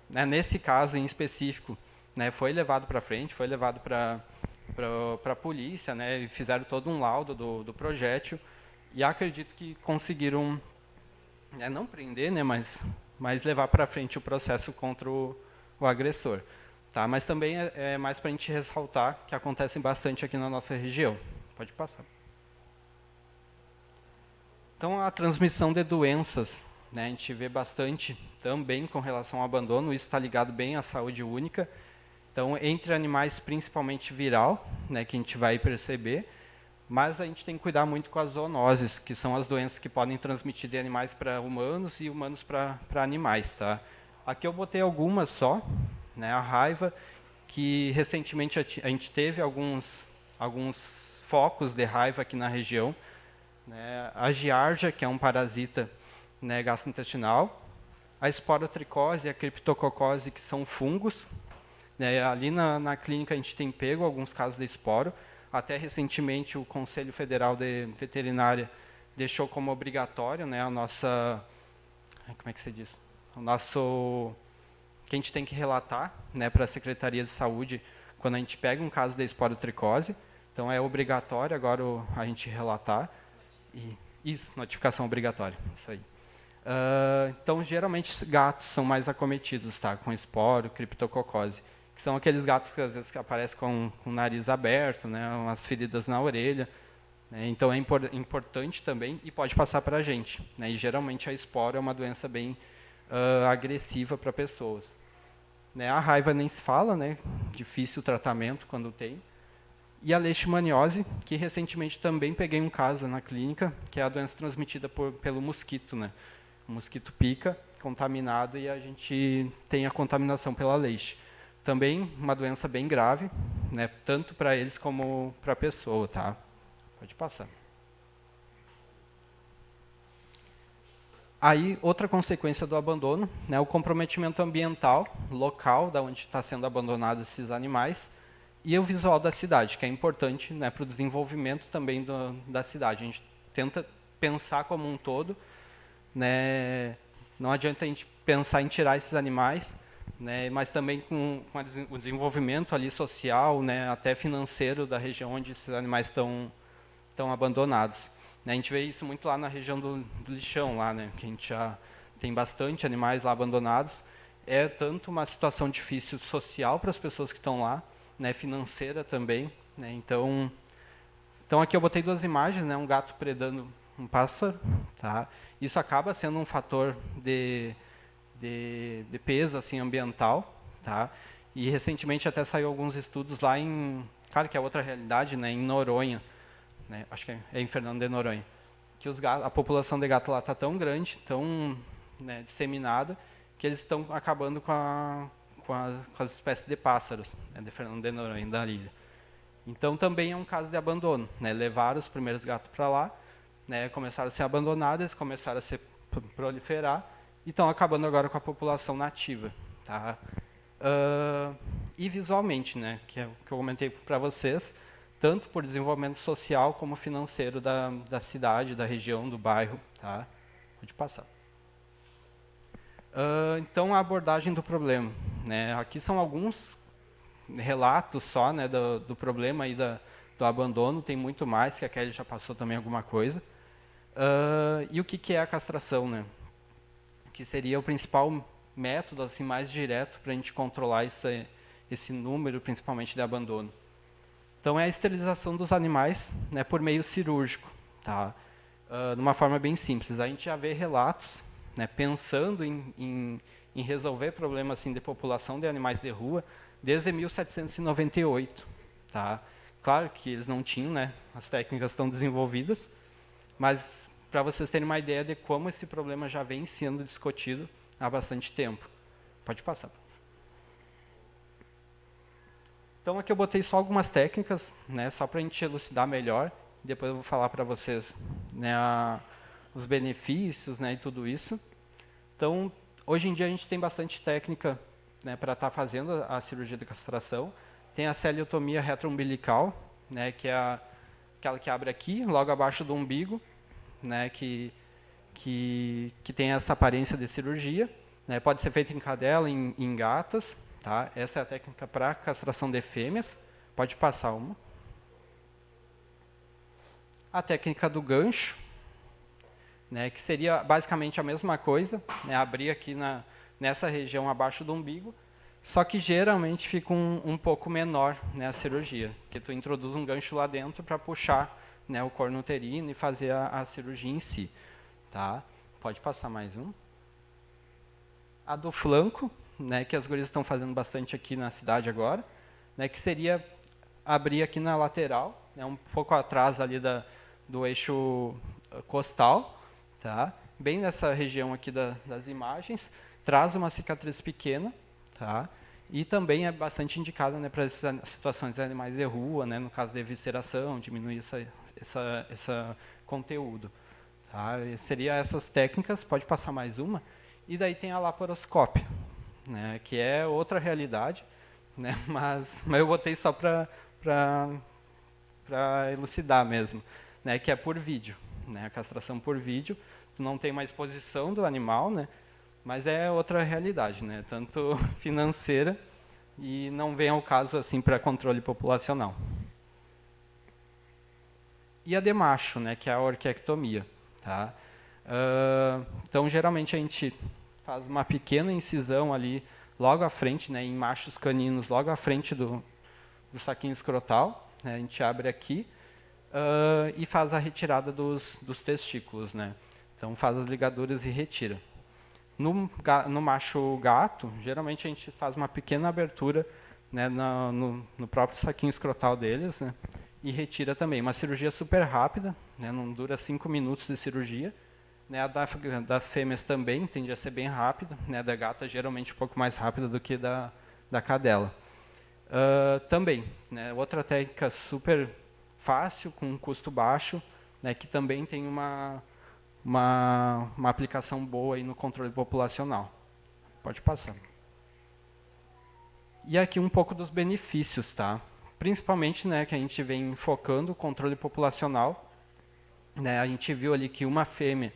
Né, nesse caso em específico, né, foi levado para frente, foi levado para a polícia, né, e fizeram todo um laudo do projétil. E acredito que conseguiram, né, não prender, né, mas levar para frente o processo contra o agressor. Tá? Mas também é mais para a gente ressaltar que acontece bastante aqui na nossa região. Pode passar. Então, a transmissão de doenças, né, a gente vê bastante também com relação ao abandono, isso está ligado bem à saúde única. Então, entre animais, principalmente viral, né, que a gente vai perceber, mas a gente tem que cuidar muito com as zoonoses, que são as doenças que podem transmitir de animais para humanos e humanos para animais. Tá? Aqui eu botei algumas só, né, a raiva, que recentemente a gente teve alguns focos de raiva aqui na região. Né, a giardia, que é um parasita, né, gastrointestinal, a esporotricose e a criptococose, que são fungos. Né, ali na clínica a gente tem pego alguns casos de esporo. Até recentemente o Conselho Federal de Veterinária deixou como obrigatório, né, a nossa, como é que se diz? O nosso, que a gente tem que relatar, né, para a Secretaria de Saúde quando a gente pega um caso de esporotricose. Então é obrigatório agora a gente relatar. Isso, notificação obrigatória, isso aí. Então geralmente gatos são mais acometidos, tá, com esporo, criptococose. Que são aqueles gatos que às vezes aparecem com o nariz aberto, né, umas feridas na orelha. Né, então é importante também e pode passar para a gente. Né, e geralmente a esporo é uma doença bem agressiva para pessoas. Né, a raiva nem se fala, né, difícil o tratamento quando tem. E a leishmaniose, que recentemente também peguei um caso na clínica, que é a doença transmitida pelo mosquito. Né. O mosquito pica, contaminado, e a gente tem a contaminação pela leixe. Também uma doença bem grave, né, tanto para eles como para a pessoa. Tá? Pode passar. Aí, outra consequência do abandono, né, o comprometimento ambiental local, da onde está sendo abandonados esses animais. E o visual da cidade, que é importante, né, para o desenvolvimento também da cidade. A gente tenta pensar como um todo, né, não adianta a gente pensar em tirar esses animais, né, mas também com o desenvolvimento ali social, né, até financeiro da região onde esses animais estão abandonados. A gente vê isso muito lá na região do lixão, lá, né, que a gente já tem bastante animais lá abandonados. É tanto uma situação difícil social para as pessoas que estão lá, né, financeira também, né, então aqui eu botei 2 imagens, né, um gato predando um pássaro, tá? Isso acaba sendo um fator de peso assim ambiental, tá? E recentemente até saiu alguns estudos lá claro que é outra realidade, né, em Noronha, né, acho que é em Fernando de Noronha, que a população de gato lá está tão grande, tão, né, disseminada, que eles estão acabando com as espécies de pássaros, né, de Fernando de Noronha, da ilha. Então, também é um caso de abandono. Né, levaram os primeiros gatos para lá, né, começaram a ser abandonados, eles começaram a se proliferar, e estão acabando agora com a população nativa. Tá? E visualmente, né, que é o que eu comentei para vocês, tanto por desenvolvimento social como financeiro da cidade, da região, do bairro. Tá? Pode passar. Então, a abordagem do problema. Né? Aqui são alguns relatos só, né, do problema aí do abandono. Tem muito mais, que a Kelly já passou também alguma coisa. E o que é a castração? Né? Que seria o principal método assim, mais direto para a gente controlar esse número, principalmente de abandono. Então, é a esterilização dos animais, né, por meio cirúrgico. Tá? De uma forma bem simples. A gente já vê relatos, né, pensando em resolver problemas assim, de população de animais de rua desde 1798. Tá? Claro que eles não tinham, né, as técnicas estão desenvolvidas, mas para vocês terem uma ideia de como esse problema já vem sendo discutido há bastante tempo. Pode passar. Então, aqui eu botei só algumas técnicas, né, só para a gente elucidar melhor. Depois eu vou falar para vocês, né, os benefícios, né, e tudo isso. Então, hoje em dia a gente tem bastante técnica, né, para estar fazendo a cirurgia de castração. Tem a celiotomia retroumbilical, né, que é aquela que abre aqui, logo abaixo do umbigo, né, que tem essa aparência de cirurgia. Né, pode ser feita em cadela, em gatas. Tá? Essa é a técnica para castração de fêmeas. Pode passar uma. A técnica do gancho, né, que seria basicamente a mesma coisa, né, abrir aqui nessa região abaixo do umbigo, só que geralmente fica um pouco menor, né, a cirurgia, que tu introduz um gancho lá dentro para puxar, né, o corno uterino e fazer a cirurgia em si. Tá? Pode passar mais um. A do flanco, né, que as gurias estão fazendo bastante aqui na cidade agora, né, que seria abrir aqui na lateral, né, um pouco atrás ali do eixo costal, tá? Bem nessa região aqui das imagens, traz uma cicatriz pequena, tá? E também é bastante indicada, né, para essas situações de animais de rua, né, no caso de evisceração, diminuir esse conteúdo. Tá? Seria essas técnicas, pode passar mais uma. E daí tem a laparoscópia, né, que é outra realidade, né, mas eu botei só para elucidar mesmo, né, que é por vídeo, né, a castração por vídeo. Tu não tem uma exposição do animal, né, mas é outra realidade, né, tanto financeira e não vem ao caso assim para controle populacional. E a de macho, né, que é a orquiectomia. Tá? Então, geralmente, a gente faz uma pequena incisão ali, logo à frente, né, em machos caninos, logo à frente do saquinho escrotal. Né, a gente abre aqui e faz a retirada dos testículos. Né? Então, faz as ligaduras e retira. No macho gato, geralmente, a gente faz uma pequena abertura, né, no próprio saquinho escrotal deles, né, e retira também. Uma cirurgia super rápida, né, não dura 5 minutos de cirurgia. Né, a das fêmeas também tende a ser bem rápida, né, da gata geralmente um pouco mais rápida do que da cadela. Também, né, outra técnica super fácil, com um custo baixo, né, que também tem uma aplicação boa aí no controle populacional. Pode passar. E aqui um pouco dos benefícios. Tá? principalmente, né, que a gente vem focando o controle populacional. Né, a gente viu ali que uma fêmea,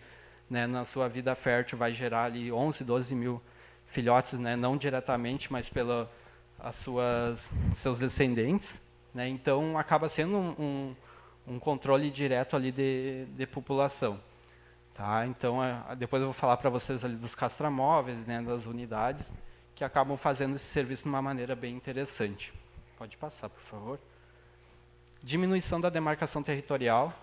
né, na sua vida fértil vai gerar ali 11, 12 mil filhotes, né, não diretamente, mas pela seus descendentes. Né, então, acaba sendo um controle direto ali de população. Tá? Então, depois eu vou falar para vocês ali dos castramóveis, né, das unidades, que acabam fazendo esse serviço de uma maneira bem interessante. Pode passar, por favor. Diminuição da demarcação territorial.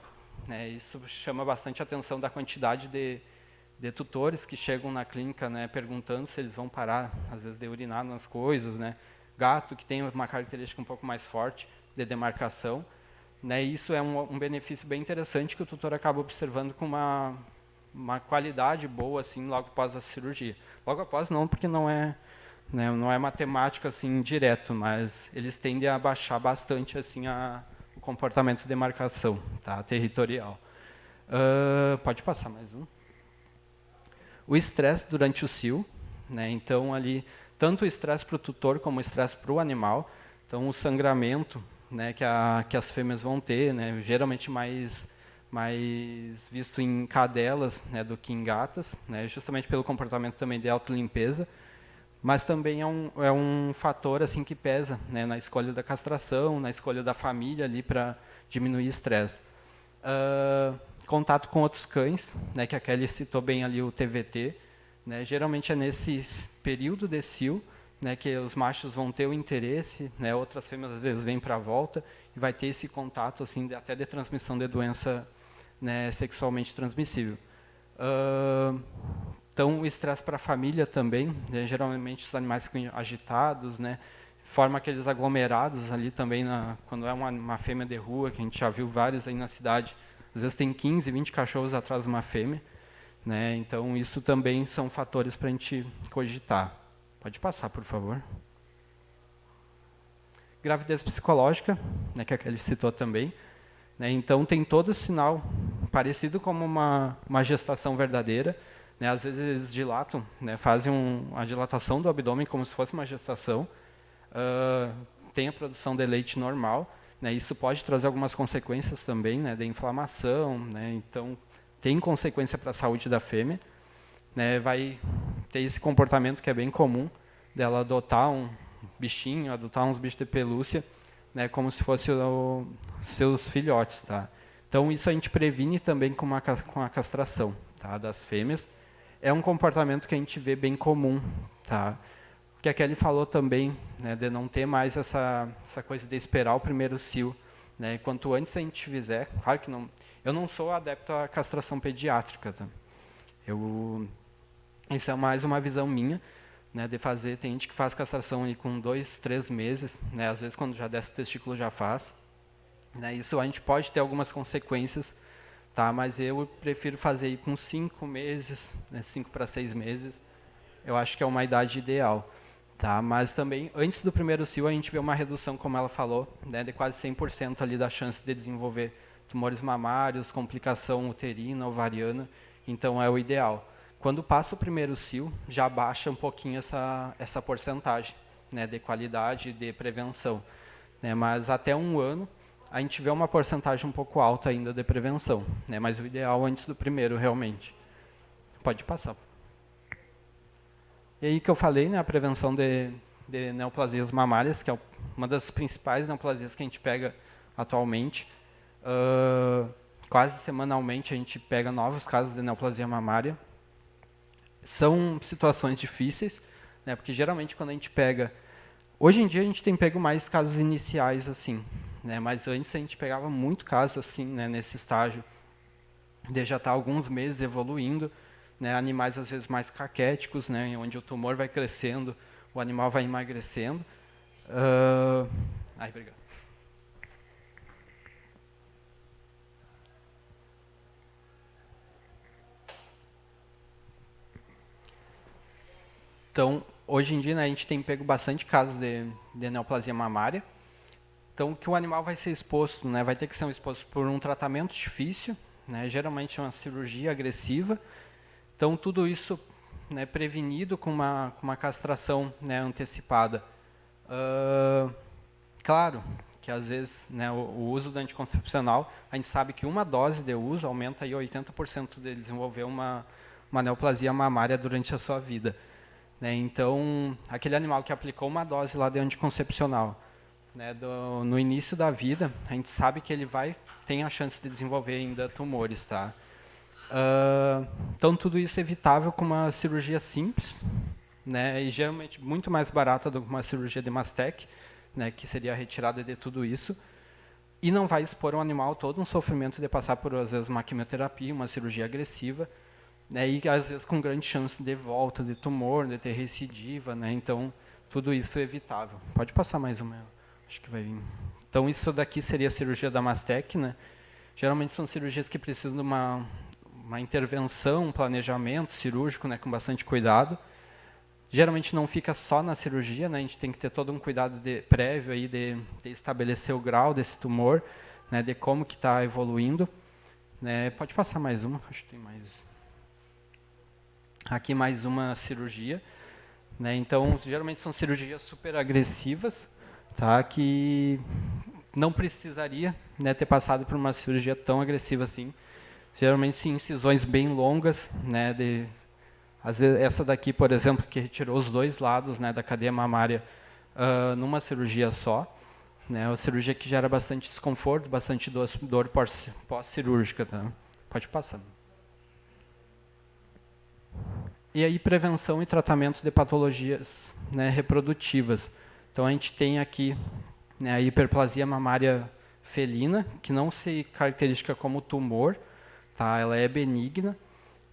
Né, isso chama bastante atenção da quantidade de tutores que chegam na clínica, né, perguntando se eles vão parar, às vezes, de urinar nas coisas. Né. Gato, que tem uma característica um pouco mais forte de demarcação. Né, isso é um benefício bem interessante que o tutor acaba observando com uma qualidade boa assim logo após a cirurgia. Logo após não, porque não é, né, não é matemática assim direto, mas eles tendem a baixar bastante assim o comportamento de demarcação, tá, territorial. Pode passar mais um. O estresse durante o cio, né, então ali tanto o estresse para o tutor como o estresse para o animal. Então o sangramento, né, que as fêmeas vão ter, né, geralmente mais visto em cadelas, né, do que em gatas, né, justamente pelo comportamento também de autolimpeza, mas também é um fator assim que pesa, né, na escolha da castração, na escolha da família ali para diminuir estresse. Contato com outros cães, né, que a Kelly citou bem ali o TVT, né, geralmente é nesse período de cio, né, que os machos vão ter o interesse, né, outras fêmeas às vezes vêm para a volta e vai ter esse contato assim até de transmissão de doença, né, sexualmente transmissível. Então, o estresse para a família também, né, geralmente os animais ficam agitados, né, forma aqueles aglomerados ali também, quando é uma fêmea de rua, que a gente já viu vários aí na cidade, às vezes tem 15, 20 cachorros atrás de uma fêmea. Né, então, isso também são fatores para a gente cogitar. Pode passar, por favor. Gravidez psicológica, né, que a Kelly citou também. Né, então, tem todo esse sinal parecido como uma gestação verdadeira. Né, às vezes, eles dilatam, né, fazem a dilatação do abdômen como se fosse uma gestação. Tem a produção de leite normal. Né, isso pode trazer algumas consequências também, né, de inflamação. Né, então, tem consequência para a saúde da fêmea. Né, vai ter esse comportamento que é bem comum, dela adotar um bichinho, adotar uns bichos de pelúcia, né, como se fossem seus filhotes. Tá? Então, isso a gente previne também com a castração, tá, das fêmeas. É um comportamento que a gente vê bem comum. Tá? O que a Kelly falou também, né, de não ter mais essa coisa de esperar o primeiro cio. Né? Quanto antes a gente fizer, claro que não, eu não sou adepto à castração pediátrica. Tá? Isso é mais uma visão minha, né, de fazer. Tem gente que faz castração aí com 2, 3 meses, né, às vezes quando já desce o testículo já faz. Né, isso a gente pode ter algumas consequências, tá, mas eu prefiro fazer aí com 5 meses, né, 5 para 6 meses, eu acho que é uma idade ideal. Tá, mas também, antes do primeiro cio, a gente vê uma redução, como ela falou, né, de quase 100% ali da chance de desenvolver tumores mamários, complicação uterina, ovariana, então é o ideal. Quando passa o primeiro cio, já baixa um pouquinho essa porcentagem, né, de qualidade, de prevenção. Né, mas até 1 ano, a gente vê uma porcentagem um pouco alta ainda de prevenção. Né, mas o ideal antes do primeiro, realmente. Pode passar. E aí que eu falei, né, a prevenção de neoplasias mamárias, que é uma das principais neoplasias que a gente pega atualmente. Quase semanalmente a gente pega novos casos de neoplasia mamária. São situações difíceis, né, porque geralmente quando a gente pega... Hoje em dia a gente tem pego mais casos iniciais, assim, né, mas antes a gente pegava muito caso assim, né, nesse estágio, de já estar alguns meses evoluindo, né, animais às vezes mais caquéticos, né, onde o tumor vai crescendo, o animal vai emagrecendo. Obrigado. Então, hoje em dia, né, a gente tem pego bastante casos de neoplasia mamária. Então, que o animal vai ser exposto, né, vai ter que ser exposto por um tratamento difícil, né, geralmente uma cirurgia agressiva. Então, tudo isso, né, prevenido com uma castração, né, antecipada. Claro, que às vezes, né, o uso do anticoncepcional, a gente sabe que uma dose de uso aumenta aí 80% de desenvolver uma neoplasia mamária durante a sua vida. Né? Então, aquele animal que aplicou uma dose lá de anticoncepcional, né, no início da vida, a gente sabe que ele tem a chance de desenvolver ainda tumores. Tá? Então, tudo isso é evitável com uma cirurgia simples, né, e geralmente muito mais barata do que uma cirurgia de mastec, né, que seria a retirada de tudo isso, e não vai expor o animal todo um sofrimento de passar por, às vezes, uma quimioterapia, uma cirurgia agressiva, né, e às vezes com grande chance de volta de tumor, de ter recidiva. Né, então, tudo isso é evitável. Pode passar mais uma, acho que vai vir. Então, isso daqui seria a cirurgia da mastec. Né, geralmente são cirurgias que precisam de uma intervenção, um planejamento cirúrgico, né, com bastante cuidado. Geralmente não fica só na cirurgia, né? A gente tem que ter todo um cuidado prévio aí de estabelecer o grau desse tumor, né? De como que está evoluindo. Né? Pode passar mais uma, acho que tem mais. Aqui mais uma cirurgia. Né? Então, geralmente são cirurgias super agressivas, tá? Que não precisaria, né, ter passado por uma cirurgia tão agressiva assim. Geralmente, sim, incisões bem longas, né, às vezes, essa daqui, por exemplo, que retirou os 2 lados, né, da cadeia mamária numa cirurgia só. Né, uma cirurgia que gera bastante desconforto, bastante dor pós-cirúrgica. Tá? Pode passar. E aí, prevenção e tratamento de patologias, né, reprodutivas. Então, a gente tem aqui, né, a hiperplasia mamária felina, que não se caracteriza como tumor, tá? Ela é benigna,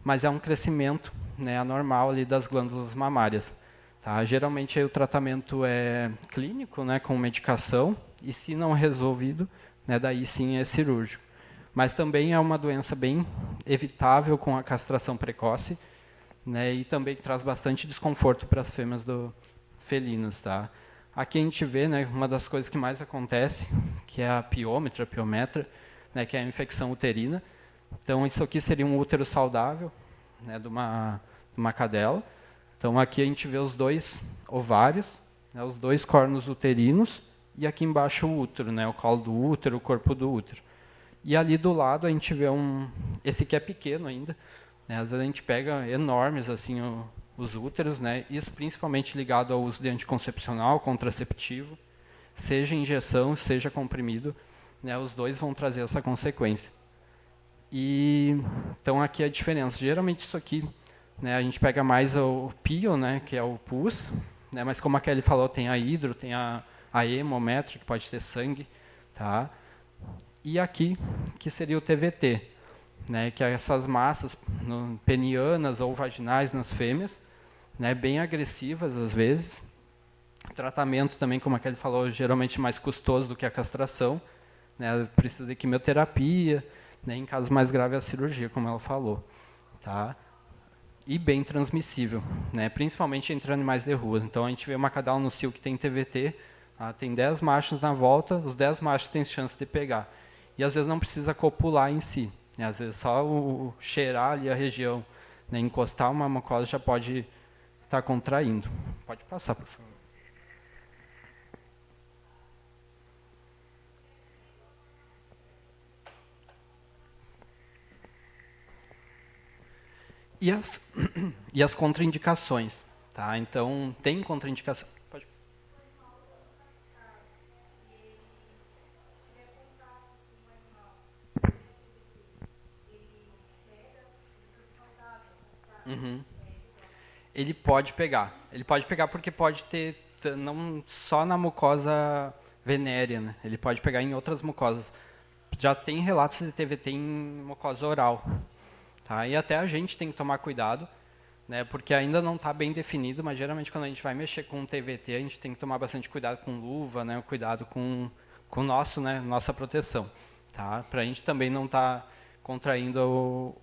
mas é um crescimento, né, anormal ali das glândulas mamárias. Tá? Geralmente aí o tratamento é clínico, né, com medicação, e se não resolvido, né, daí sim é cirúrgico. Mas também é uma doença bem evitável com a castração precoce, né, e também traz bastante desconforto para as fêmeas felinas. Tá? Aqui a gente vê, né, uma das coisas que mais acontece, que é a piometra, né, que é a infecção uterina. Então, isso aqui seria um útero saudável, né, de uma cadela. Então, aqui a gente vê os 2 ovários, né, os 2 cornos uterinos, e aqui embaixo o útero, né, o colo do útero, o corpo do útero. E ali do lado a gente vê esse aqui é pequeno ainda, né, às vezes a gente pega enormes assim os úteros, né, isso principalmente ligado ao uso de anticoncepcional, contraceptivo, seja injeção, seja comprimido, né, os 2 vão trazer essa consequência. E então aqui é a diferença. Geralmente isso aqui, né, a gente pega mais o pio, né, que é o pus, né, mas como a Kelly falou, tem a hidro, tem a hemometra, que pode ter sangue, tá? E aqui que seria o TVT, né, que é essas massas penianas ou vaginais nas fêmeas, né, bem agressivas às vezes. Tratamento também, como a Kelly falou, geralmente mais custoso do que a castração, né, precisa de quimioterapia, né, em casos mais graves a cirurgia, como ela falou. Tá? E bem transmissível, né, principalmente entre animais de rua. Então, a gente vê uma cadela no cio que tem TVT, tá? Tem 10 machos na volta, os 10 machos têm chance de pegar. E, às vezes, não precisa copular em si. Né? Às vezes, só cheirar ali a região, né, encostar uma mucosa já pode estar contraindo. Pode passar, por favor. E as contraindicações, tá? Então, tem contraindicação. Pode. Uhum. Ele pode pegar. Ele pode pegar porque pode ter, não só na mucosa venérea, né? Ele pode pegar em outras mucosas. Já tem relatos de TVT em mucosa oral. Tá? E até a gente tem que tomar cuidado, né, porque ainda não está bem definido, mas geralmente quando a gente vai mexer com TVT, a gente tem que tomar bastante cuidado com luva, né, cuidado com nosso, né, nossa proteção, tá? Para a gente também não estar contraindo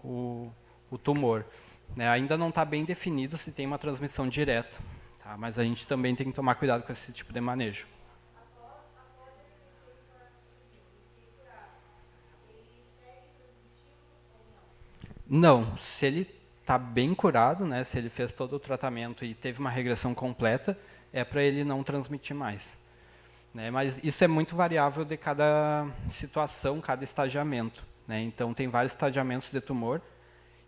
o tumor. Né? Ainda não está bem definido se tem uma transmissão direta, tá? Mas a gente também tem que tomar cuidado com esse tipo de manejo. Não, se ele está bem curado, né, se ele fez todo o tratamento e teve uma regressão completa, é para ele não transmitir mais. né? Mas isso é muito variável de cada situação, cada estagiamento, né? Então, tem vários estadiamentos de tumor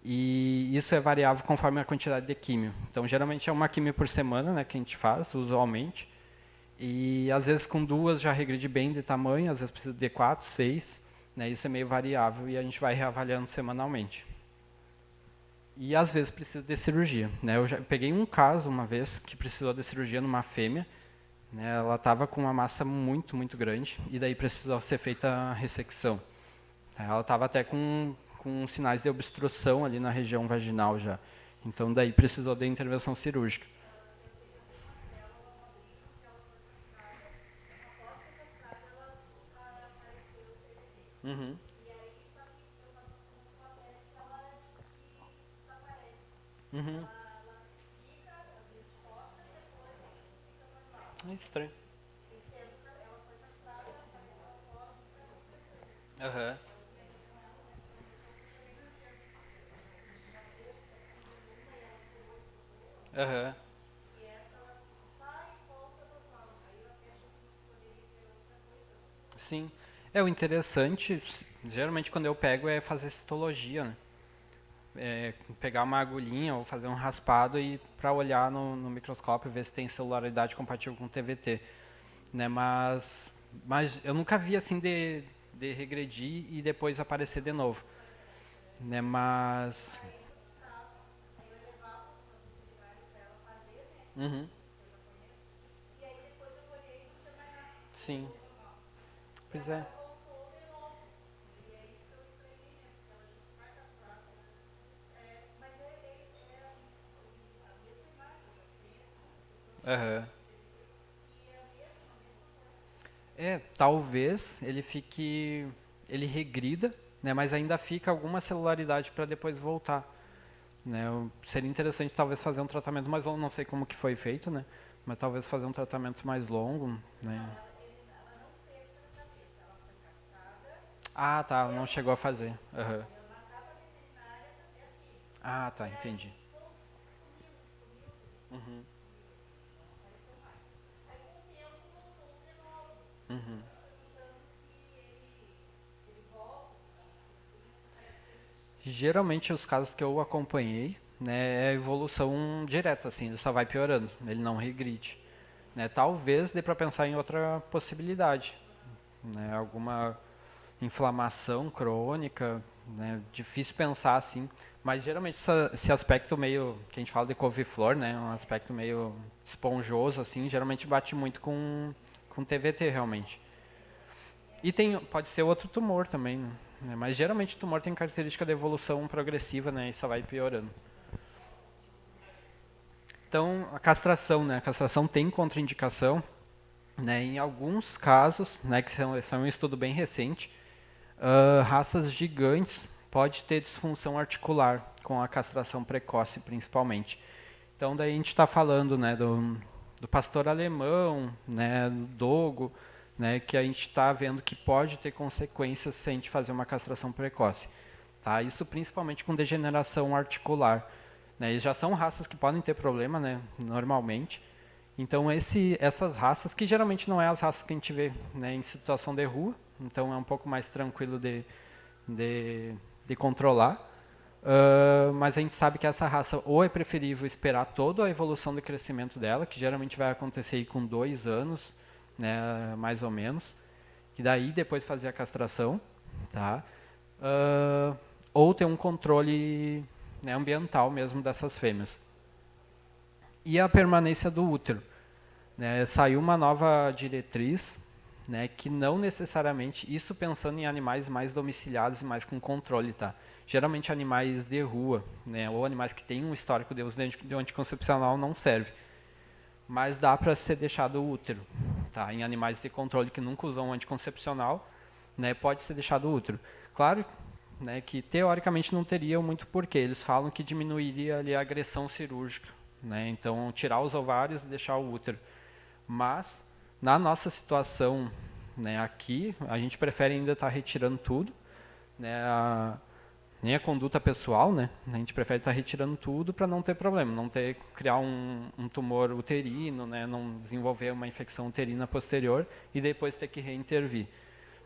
e isso é variável conforme a quantidade de químio. Então, geralmente é uma químio por semana, né, que a gente faz, usualmente. E, às vezes, com 2 já regride bem de tamanho, às vezes precisa de 4, 6. Né? Isso é meio variável e a gente vai reavaliando semanalmente. E, às vezes, precisa de cirurgia. Né? Eu já peguei um caso, uma vez, que precisou de cirurgia numa fêmea. Né? Ela estava com uma massa muito, muito grande e daí precisou ser feita a ressecção. Ela estava até com sinais de obstrução ali na região vaginal já. Então, daí precisou de intervenção cirúrgica. Uhum. Uhum. É estranho. Aham. Aham. Sim. É, o interessante, geralmente quando eu pego é fazer citologia, né? Pegar uma agulhinha ou fazer um raspado e para olhar no microscópio ver se tem celularidade compatível com TVT, né? Mas eu nunca vi assim de regredir e depois aparecer de novo, né? Mas uhum. Sim. Pois é. Aham. Talvez ele regrida, né, mas ainda fica alguma celularidade para depois voltar, né? Seria interessante talvez fazer um tratamento mais longo, não sei como que foi feito, né, mas talvez fazer um tratamento mais longo, né? Ah, tá, não chegou a fazer. Aham. Ah, tá, entendi. Uhum. Uhum. Geralmente os casos que eu acompanhei, né, é evolução direta, assim, ele só vai piorando, ele não regride, né? Talvez dê para pensar em outra possibilidade, né, alguma inflamação crônica, né, difícil pensar assim, mas geralmente esse aspecto meio que a gente fala de couve-flor, né, um aspecto meio esponjoso assim, geralmente bate muito com TVT realmente. E pode ser outro tumor também, né, mas geralmente o tumor tem característica de evolução progressiva, né, e só vai piorando. Então, a castração, né, a castração tem contraindicação, né, em alguns casos, né, que são um estudo bem recente, raças gigantes pode ter disfunção articular com a castração precoce, principalmente. Então, daí a gente está falando, né, do pastor alemão, né, do dogo, né, que a gente está vendo que pode ter consequências se a gente fazer uma castração precoce. Tá? Isso principalmente com degeneração articular. Né, e já são raças que podem ter problema, né, normalmente. Então, essas raças, que geralmente não é as raças que a gente vê, né, em situação de rua, então é um pouco mais tranquilo de controlar, mas a gente sabe que essa raça ou é preferível esperar toda a evolução de crescimento dela, que geralmente vai acontecer aí com 2 anos, né, mais ou menos, que daí depois fazer a castração, tá? Ou ter um controle, né, ambiental mesmo dessas fêmeas. E a permanência do útero. Né, saiu uma nova diretriz, né, que não necessariamente, isso pensando em animais mais domiciliados e mais com controle, tá? Geralmente animais de rua, né, ou animais que têm um histórico de uso de anticoncepcional não serve. Mas dá para ser deixado o útero, tá? Em animais de controle que nunca usam anticoncepcional, né, pode ser deixado o útero. Claro, né, que teoricamente não teria muito porquê. Eles falam que diminuiria ali a agressão cirúrgica, né? Então tirar os ovários e deixar o útero. Mas na nossa situação, né, aqui, a gente prefere ainda estar retirando tudo, né, nem a conduta pessoal, né? A gente prefere estar retirando tudo para não ter problema, não ter criar um tumor uterino, né? Não desenvolver uma infecção uterina posterior e depois ter que reintervir,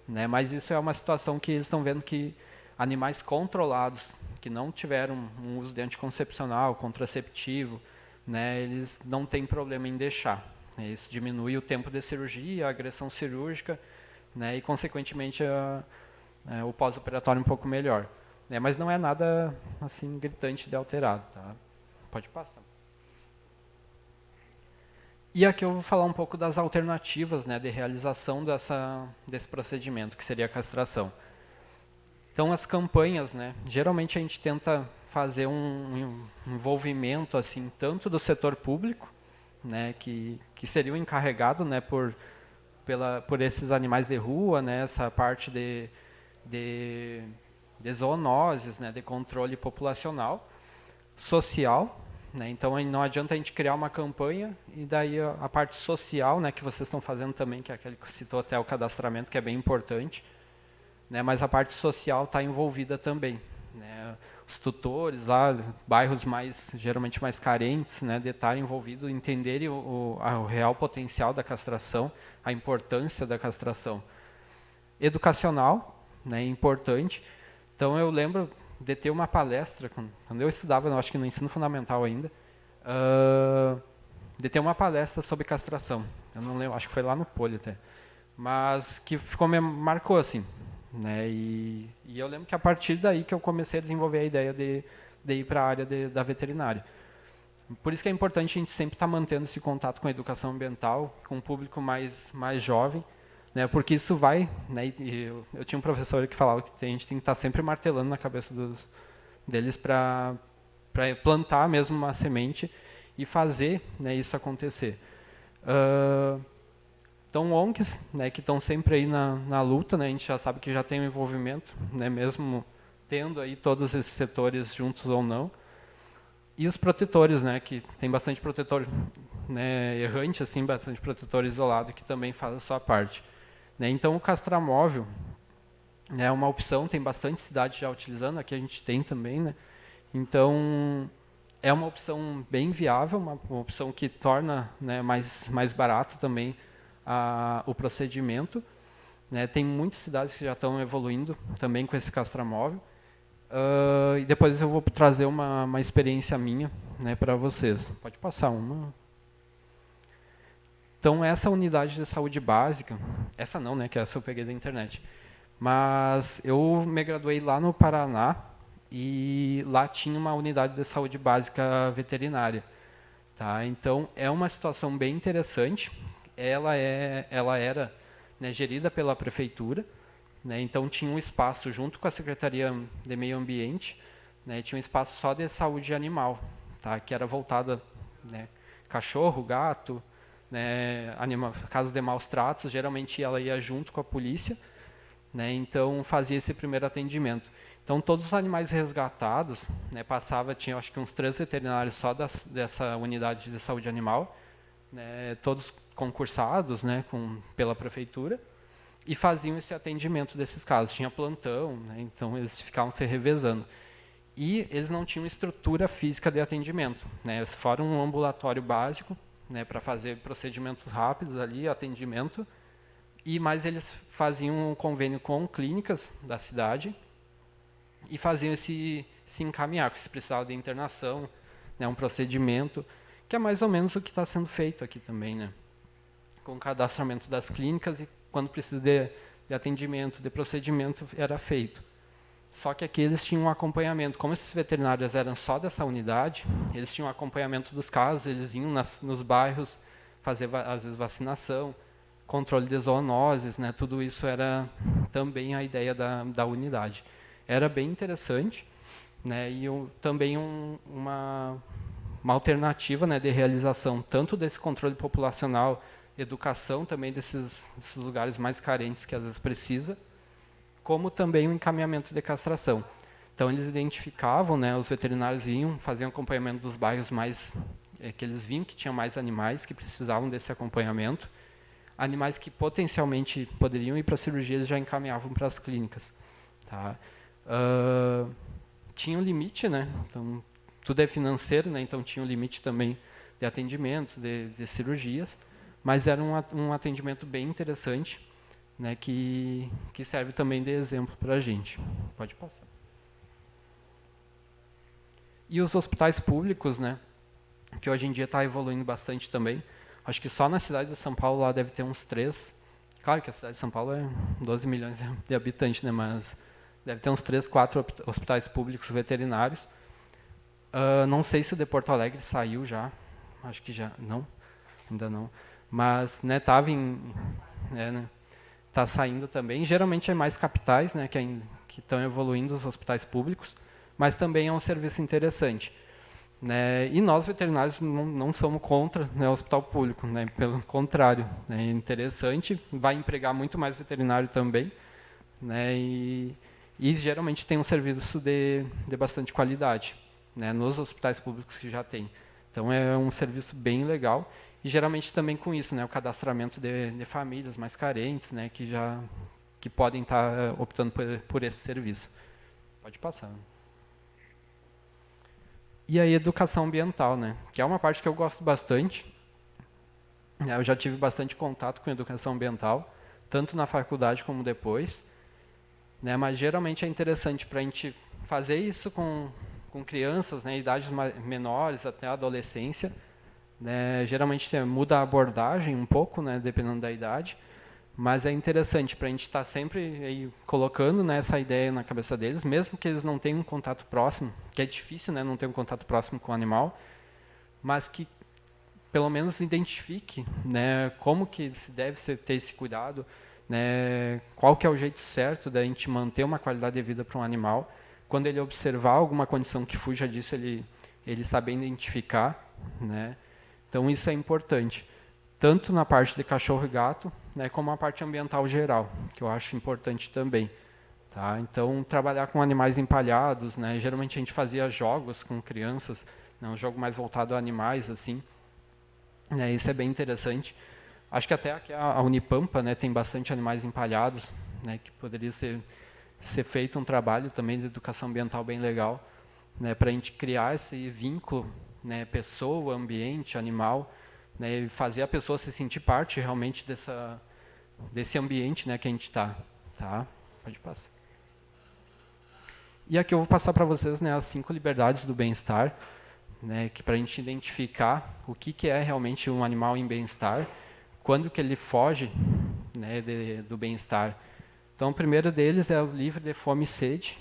né? Mas isso é uma situação que eles estão vendo que animais controlados, que não tiveram um uso de anticoncepcional, contraceptivo, né? Eles não têm problema em deixar. Isso diminui o tempo de cirurgia, a agressão cirúrgica, né? E consequentemente o pós-operatório um pouco melhor. Mas não é nada assim gritante de alterado. Tá? Pode passar. E aqui eu vou falar um pouco das alternativas, né, de realização desse procedimento, que seria a castração. Então, as campanhas, né, geralmente a gente tenta fazer um envolvimento assim, tanto do setor público, né, que seria o encarregado, né, por esses animais de rua, né, essa parte de zoonoses, né, de controle populacional, social, né, então não adianta a gente criar uma campanha e daí a parte social, né, que vocês estão fazendo também, que é aquele que citou até o cadastramento, que é bem importante, né, mas a parte social está envolvida também, né, os tutores lá, bairros geralmente mais carentes, né, de estar envolvidos, entenderem o real potencial da castração, a importância da castração. Educacional, né, importante. Então, eu lembro de ter uma palestra, quando eu estudava, eu acho que no ensino fundamental ainda, de ter uma palestra sobre castração. Eu não lembro, acho que foi lá no Poli até. Mas que marcou, assim. Né? E eu lembro que a partir daí que eu comecei a desenvolver a ideia de ir para a área da veterinária. Por isso que é importante a gente sempre estar mantendo esse contato com a educação ambiental, com o público mais jovem, né, porque isso vai, né, eu tinha um professor que falava que a gente tem que estar sempre martelando na cabeça deles para plantar mesmo uma semente e fazer, né, isso acontecer. Então, ONGs, né, que estão sempre aí na luta, né, a gente já sabe que já tem um envolvimento, né, mesmo tendo aí todos esses setores juntos ou não. E os protetores, né, que tem bastante protetor, né, errante, assim, bastante protetor isolado, que também faz a sua parte. Né, então, o castramóvel é uma opção, tem bastante cidade já utilizando, aqui a gente tem também. Né, então, é uma opção bem viável, uma opção que torna, né, mais barato também o procedimento. Né, tem muitas cidades que já estão evoluindo também com esse castramóvel. E depois eu vou trazer uma experiência minha, né, para vocês. Pode passar uma. Então, essa unidade de saúde básica, essa não, né, que essa eu peguei da internet, mas eu me graduei lá no Paraná e lá tinha uma unidade de saúde básica veterinária. Tá? Então, é uma situação bem interessante. Ela era, né, gerida pela prefeitura. Né, então, tinha um espaço junto com a Secretaria de Meio Ambiente, né, tinha um espaço só de saúde animal, tá, que era voltada, né, cachorro, gato, né, casos de maus tratos, geralmente ela ia junto com a polícia, né, então fazia esse primeiro atendimento. Então, todos os animais resgatados, né, tinha acho que uns 3 veterinários só dessa unidade de saúde animal, né, todos concursados, né, pela prefeitura, e faziam esse atendimento desses casos. Tinha plantão, né, então eles ficavam se revezando. E eles não tinham estrutura física de atendimento. Né, eles foram um ambulatório básico, né, para fazer procedimentos rápidos ali, atendimento, mas eles faziam um convênio com clínicas da cidade e faziam se encaminhar, se precisava de internação, né, um procedimento, que é mais ou menos o que está sendo feito aqui também, né, com o cadastramento das clínicas e quando precisa de atendimento, de procedimento, era feito. Só que aqui eles tinham um acompanhamento. Como esses veterinários eram só dessa unidade, eles tinham um acompanhamento dos casos, eles iam nos bairros fazer, às vezes, vacinação, controle de zoonoses, né? Tudo isso era também a ideia da unidade. Era bem interessante, né? E também uma alternativa, né, de realização tanto desse controle populacional, educação também desses lugares mais carentes que às vezes precisa, como também o encaminhamento de castração. Então, eles identificavam, né, os veterinários faziam acompanhamento dos bairros que eles viam que tinha mais animais que precisavam desse acompanhamento. Animais que potencialmente poderiam ir para a cirurgia, eles já encaminhavam para as clínicas. Tá? tinha um limite, né? Então, tudo é financeiro, né? Então tinha um limite também de atendimentos, de cirurgias, mas era um atendimento bem interessante, né? Que serve também de exemplo para a gente. Pode passar. E os hospitais públicos, né? Que hoje em dia está evoluindo bastante também. Acho que só na cidade de São Paulo lá deve ter uns 3. Claro que a cidade de São Paulo é 12 milhões de habitantes, né? Mas deve ter uns 3, 4 hospitais públicos veterinários. Não sei se o de Porto Alegre saiu já. Acho que já não, ainda não. Mas né, tá saindo também. Geralmente é mais capitais, né, que estão evoluindo os hospitais públicos, mas também é um serviço interessante. Né, e nós, veterinários, não somos contra, né, o hospital público. Né, pelo contrário, né, é interessante, vai empregar muito mais veterinário também. Né, e geralmente tem um serviço de bastante qualidade, né, nos hospitais públicos que já tem. Então, é um serviço bem legal. E, geralmente, também com isso, né, o cadastramento de famílias mais carentes, né, que podem estar optando por esse serviço. Pode passar. E a educação ambiental, né, que é uma parte que eu gosto bastante. Eu já tive bastante contato com educação ambiental, tanto na faculdade como depois. Né, mas, geralmente, é interessante para a gente fazer isso com crianças, né, idades menores até a adolescência. Né, geralmente muda a abordagem um pouco, né, dependendo da idade, mas é interessante para a gente estar sempre aí colocando, né, essa ideia na cabeça deles, mesmo que eles não tenham um contato próximo, que é difícil, né, não ter um contato próximo com o animal, mas que pelo menos identifique, né, como que se deve ter esse cuidado, né, qual que é o jeito certo da gente manter uma qualidade de vida para um animal. Quando ele observar alguma condição que fuja disso, ele saber identificar, né? Então, isso é importante, tanto na parte de cachorro e gato, né, como a parte ambiental geral, que eu acho importante também. Tá? Então, trabalhar com animais empalhados, né, geralmente a gente fazia jogos com crianças, né, um jogo mais voltado a animais, assim, né, isso é bem interessante. Acho que até aqui a Unipampa, né, tem bastante animais empalhados, né, que poderia ser feito um trabalho também de educação ambiental bem legal, né, para a gente criar esse vínculo, né, pessoa, ambiente, animal, né, e fazer a pessoa se sentir parte realmente desse ambiente, né, que a gente está. Tá? Pode passar. E aqui eu vou passar para vocês, né, as 5 liberdades do bem-estar, né, que para a gente identificar o que é realmente um animal em bem-estar, quando que ele foge, né, do bem-estar. Então, o primeiro deles é o livre de fome e sede.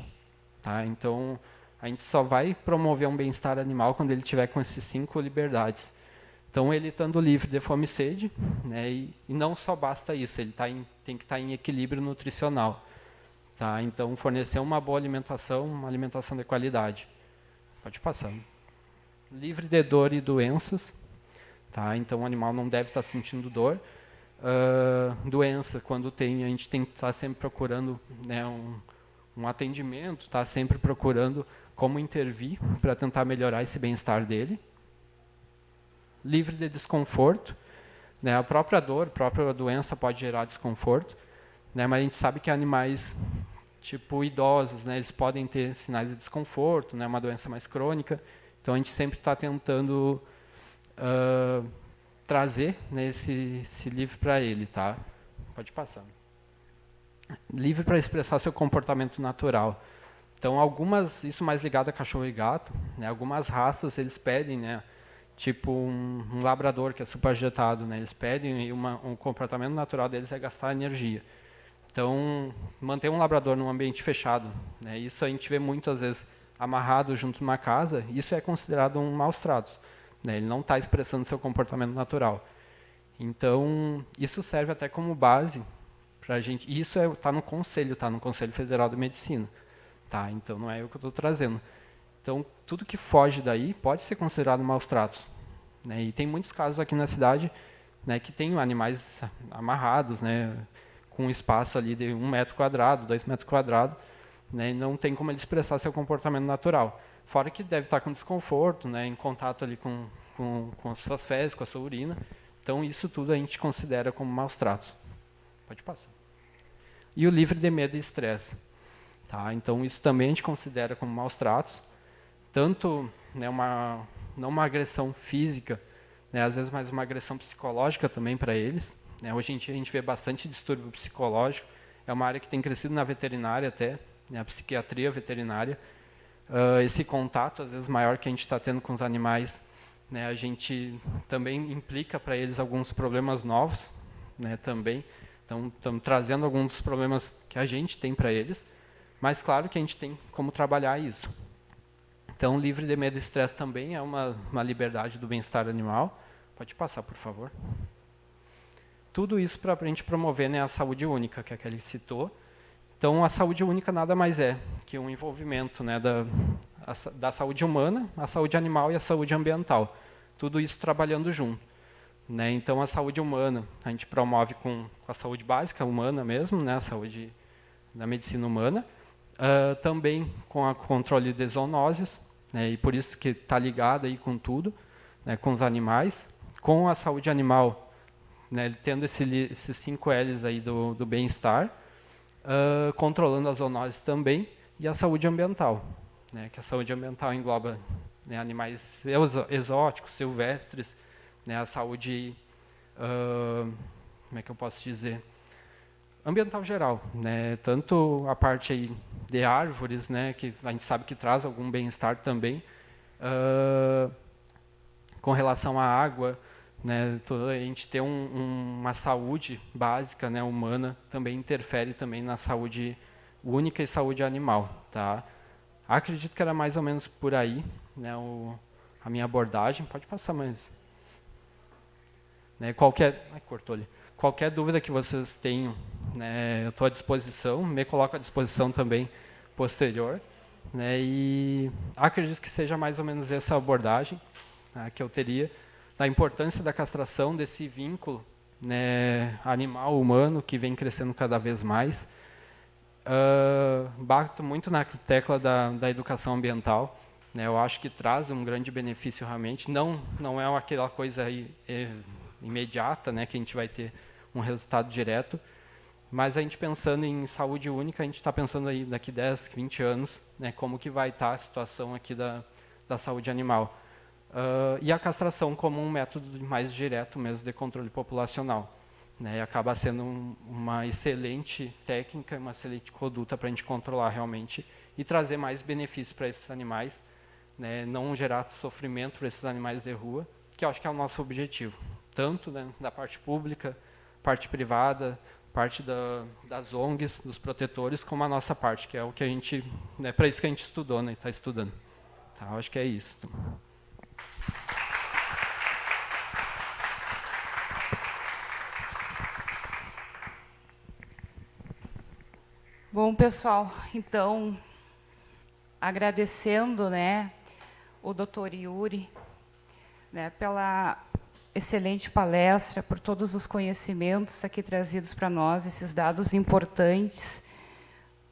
Tá? Então, a gente só vai promover um bem-estar animal quando ele tiver com essas 5 liberdades. Então, ele estando livre de fome e sede, né, e não só basta isso, ele tem que estar em equilíbrio nutricional. Tá? Então, fornecer uma boa alimentação, uma alimentação de qualidade. Pode passar. Livre de dor e doenças. Tá? Então, o animal não deve estar sentindo dor. Doença, quando tem, a gente tem que estar sempre procurando, né, um atendimento, estar sempre procurando como intervir para tentar melhorar esse bem-estar dele. Livre de desconforto, né, a própria dor, a própria doença pode gerar desconforto, né, mas a gente sabe que animais tipo idosos, né, eles podem ter sinais de desconforto, né, uma doença mais crônica, então a gente sempre está tentando trazer, né, esse livre para ele, tá? Pode passar. Livre para expressar seu comportamento natural. Então, isso mais ligado a cachorro e gato, né, algumas raças eles pedem, né, tipo um labrador que é super agitado, né, eles pedem e um comportamento natural deles é gastar energia. Então, manter um labrador num ambiente fechado, né, isso a gente vê muitas vezes amarrado junto numa casa, isso é considerado um maus tratos. Né, ele não está expressando seu comportamento natural. Então, isso serve até como base para a gente. Isso está no Conselho, tá no Conselho Federal de Medicina. Tá? Então, não é eu que eu estou trazendo. Então, tudo que foge daí pode ser considerado maus tratos. Né? E tem muitos casos aqui na cidade, né, que tem animais amarrados, né, com um espaço ali de 1 metro quadrado, 2 metros quadrados, né, e não tem como ele expressar seu comportamento natural. Fora que deve estar com desconforto, né, em contato ali com as suas fezes, com a sua urina. Então, isso tudo a gente considera como maus tratos. Pode passar. E o livre de medo e estresse. Tá? Então, isso também a gente considera como maus tratos, tanto, né, não uma agressão física, né, às vezes mais uma agressão psicológica também para eles. Né? Hoje em dia a gente vê bastante distúrbio psicológico, é uma área que tem crescido na veterinária até, né, a psiquiatria veterinária. Esse contato, às vezes, maior que a gente está tendo com os animais, né, a gente também implica para eles alguns problemas novos, né, também. Então, estamos trazendo alguns dos problemas que a gente tem para eles, mas, claro, que a gente tem como trabalhar isso. Então, livre de medo e estresse também é uma liberdade do bem-estar animal. Pode passar, por favor. Tudo isso para a gente promover, né, a saúde única, que a Kelly citou. Então, a saúde única nada mais é que um envolvimento, né, da saúde humana, a saúde animal e a saúde ambiental. Tudo isso trabalhando junto. Né? Então, a saúde humana a gente promove com a saúde básica humana mesmo, né, a saúde da medicina humana, também com o controle de zoonoses, né, e por isso que está ligado aí com tudo, né, com os animais, com a saúde animal, né, tendo esses 5 L's aí do bem-estar, controlando as zoonoses também, e a saúde ambiental, né, que a saúde ambiental engloba, né, animais exóticos, silvestres, né, a saúde, como é que eu posso dizer, ambiental geral, né, tanto a parte aí de árvores, né, que a gente sabe que traz algum bem-estar também, com relação à água, né, a gente ter uma saúde básica, né, humana, também interfere também na saúde única e saúde animal. Tá? Acredito que era mais ou menos por aí, né, a minha abordagem. Pode passar mais. Né, qualquer dúvida que vocês tenham, né, eu estou à disposição, me coloco à disposição também posterior. Né, e acredito que seja mais ou menos essa abordagem, né, que eu teria, da importância da castração, desse vínculo, né, animal-humano, que vem crescendo cada vez mais. Bato muito na tecla da educação ambiental. Né, eu acho que traz um grande benefício realmente. Não é aquela coisa aí, imediata, né, que a gente vai ter um resultado direto, mas a gente pensando em saúde única, a gente está pensando aí daqui 10, 20 anos, né, como que vai estar a situação aqui da saúde animal. E a castração como um método mais direto mesmo de controle populacional. Né, e acaba sendo uma excelente técnica, uma excelente conduta para a gente controlar realmente e trazer mais benefícios para esses animais, né, não gerar sofrimento para esses animais de rua, que eu acho que é o nosso objetivo, tanto, né, da parte pública, parte privada, parte das ONGs, dos protetores, como a nossa parte, que é o que a gente, né, para isso que a gente estudou, né, está estudando. Tá, eu acho que é isso. Bom, pessoal, então, agradecendo, né, o Dr. Yuri, né, pela excelente palestra, por todos os conhecimentos aqui trazidos para nós, esses dados importantes,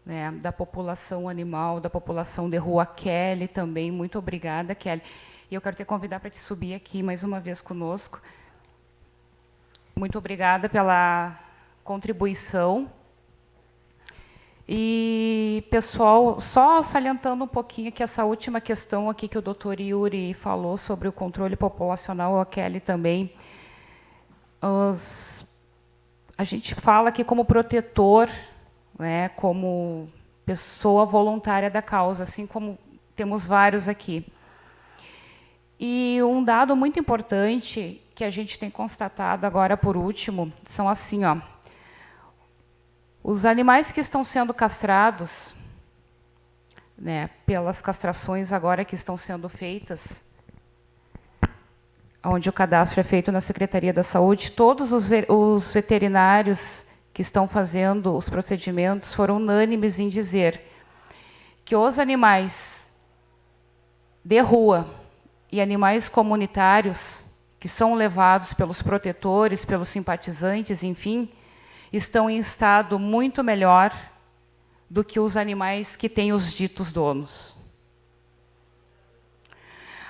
né, da população animal, da população de rua. Kelly também, muito obrigada, Kelly. E eu quero te convidar para te subir aqui mais uma vez conosco. Muito obrigada pela contribuição. E, pessoal, só salientando um pouquinho que essa última questão aqui que o Dr. Yuri falou sobre o controle populacional, a Kelly também, a gente fala aqui como protetor, né, como pessoa voluntária da causa, assim como temos vários aqui. E um dado muito importante que a gente tem constatado agora, por último, são assim, ó, os animais que estão sendo castrados, né, pelas castrações agora que estão sendo feitas, onde o cadastro é feito na Secretaria da Saúde, todos os veterinários que estão fazendo os procedimentos foram unânimes em dizer que os animais de rua e animais comunitários, que são levados pelos protetores, pelos simpatizantes, enfim, estão em estado muito melhor do que os animais que têm os ditos donos.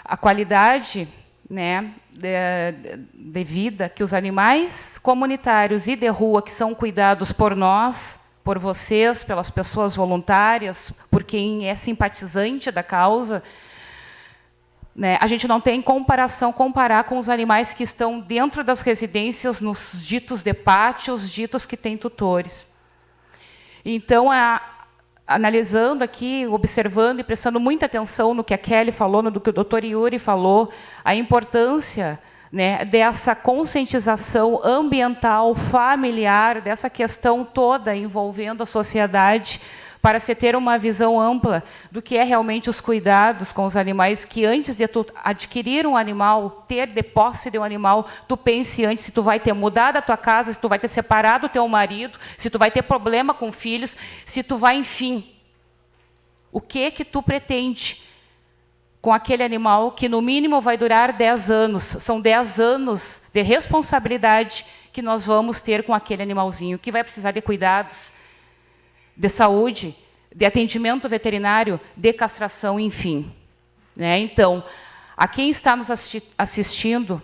A qualidade, né, de vida que os animais comunitários e de rua, que são cuidados por nós, por vocês, pelas pessoas voluntárias, por quem é simpatizante da causa, né? A gente não tem comparar com os animais que estão dentro das residências, nos ditos de pátio, os ditos que têm tutores. Então, analisando aqui, observando e prestando muita atenção no que a Kelly falou, no que o Dr. Yuri falou, a importância, né, dessa conscientização ambiental, familiar, dessa questão toda envolvendo a sociedade, para se ter uma visão ampla do que é realmente os cuidados com os animais, que antes de tu adquirir um animal, ter de posse de um animal, tu pense antes se tu vai ter mudado a tua casa, se tu vai ter separado o teu marido, se tu vai ter problema com filhos, se tu vai, enfim, o que tu pretende com aquele animal que, no mínimo, vai durar 10 anos. São 10 anos de responsabilidade que nós vamos ter com aquele animalzinho, que vai precisar de cuidados, de saúde, de atendimento veterinário, de castração, enfim. Né? Então, a quem está nos assistindo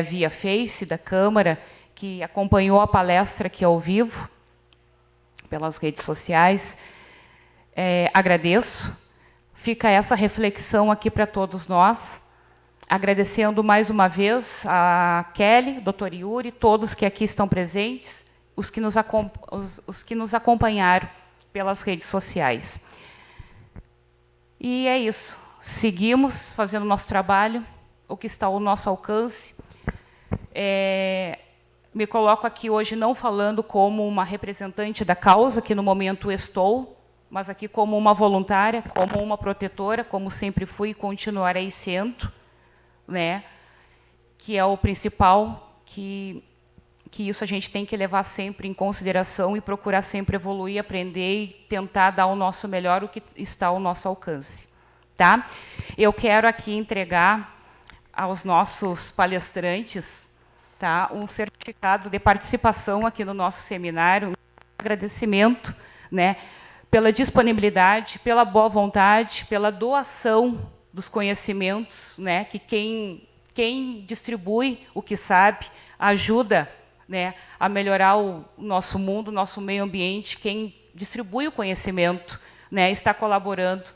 via Face da Câmara, que acompanhou a palestra aqui ao vivo, pelas redes sociais, agradeço. Fica essa reflexão aqui para todos nós, agradecendo mais uma vez a Kelly, Dr. Yuri, todos que aqui estão presentes, os que nos acompanharam pelas redes sociais. E é isso. Seguimos fazendo o nosso trabalho, o que está ao nosso alcance. Me coloco aqui hoje não falando como uma representante da causa, que no momento estou, mas aqui como uma voluntária, como uma protetora, como sempre fui e continuarei sendo, né? Que é o principal, que isso a gente tem que levar sempre em consideração e procurar sempre evoluir, aprender e tentar dar o nosso melhor, o que está ao nosso alcance. Tá? Eu quero aqui entregar aos nossos palestrantes, tá, um certificado de participação aqui no nosso seminário, um agradecimento, né, pela disponibilidade, pela boa vontade, pela doação dos conhecimentos, né, que quem distribui o que sabe ajuda, né, a melhorar o nosso mundo, o nosso meio ambiente. Quem distribui o conhecimento, né, está colaborando,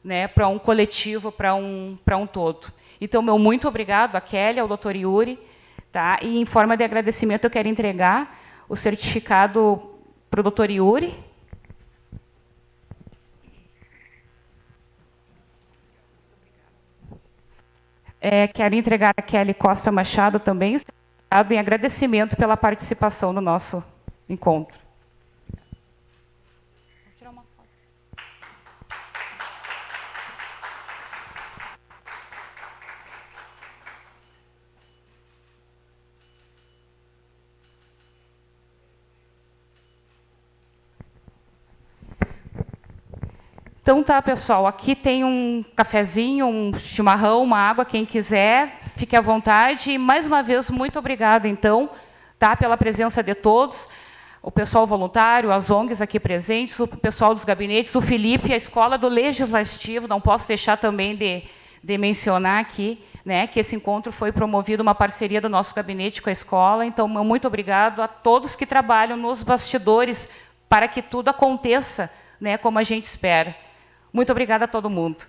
né, para um coletivo, para um todo. Então, meu muito obrigado à Kelly, ao Dr. Yuri, tá? E, em forma de agradecimento, eu quero entregar o certificado para o Dr. Yuri. Quero entregar a Kelly Costa Machado também, em agradecimento pela participação no nosso encontro. Vou tirar uma foto. Então tá, pessoal, aqui tem um cafezinho, um chimarrão, uma água, quem quiser, fique à vontade. E, mais uma vez, muito obrigada, então, tá, pela presença de todos, o pessoal voluntário, as ONGs aqui presentes, o pessoal dos gabinetes, o Felipe, a Escola do Legislativo, não posso deixar também de mencionar aqui, né, que esse encontro foi promovido, uma parceria do nosso gabinete com a escola. Então, muito obrigado a todos que trabalham nos bastidores para que tudo aconteça, né, como a gente espera. Muito obrigada a todo mundo.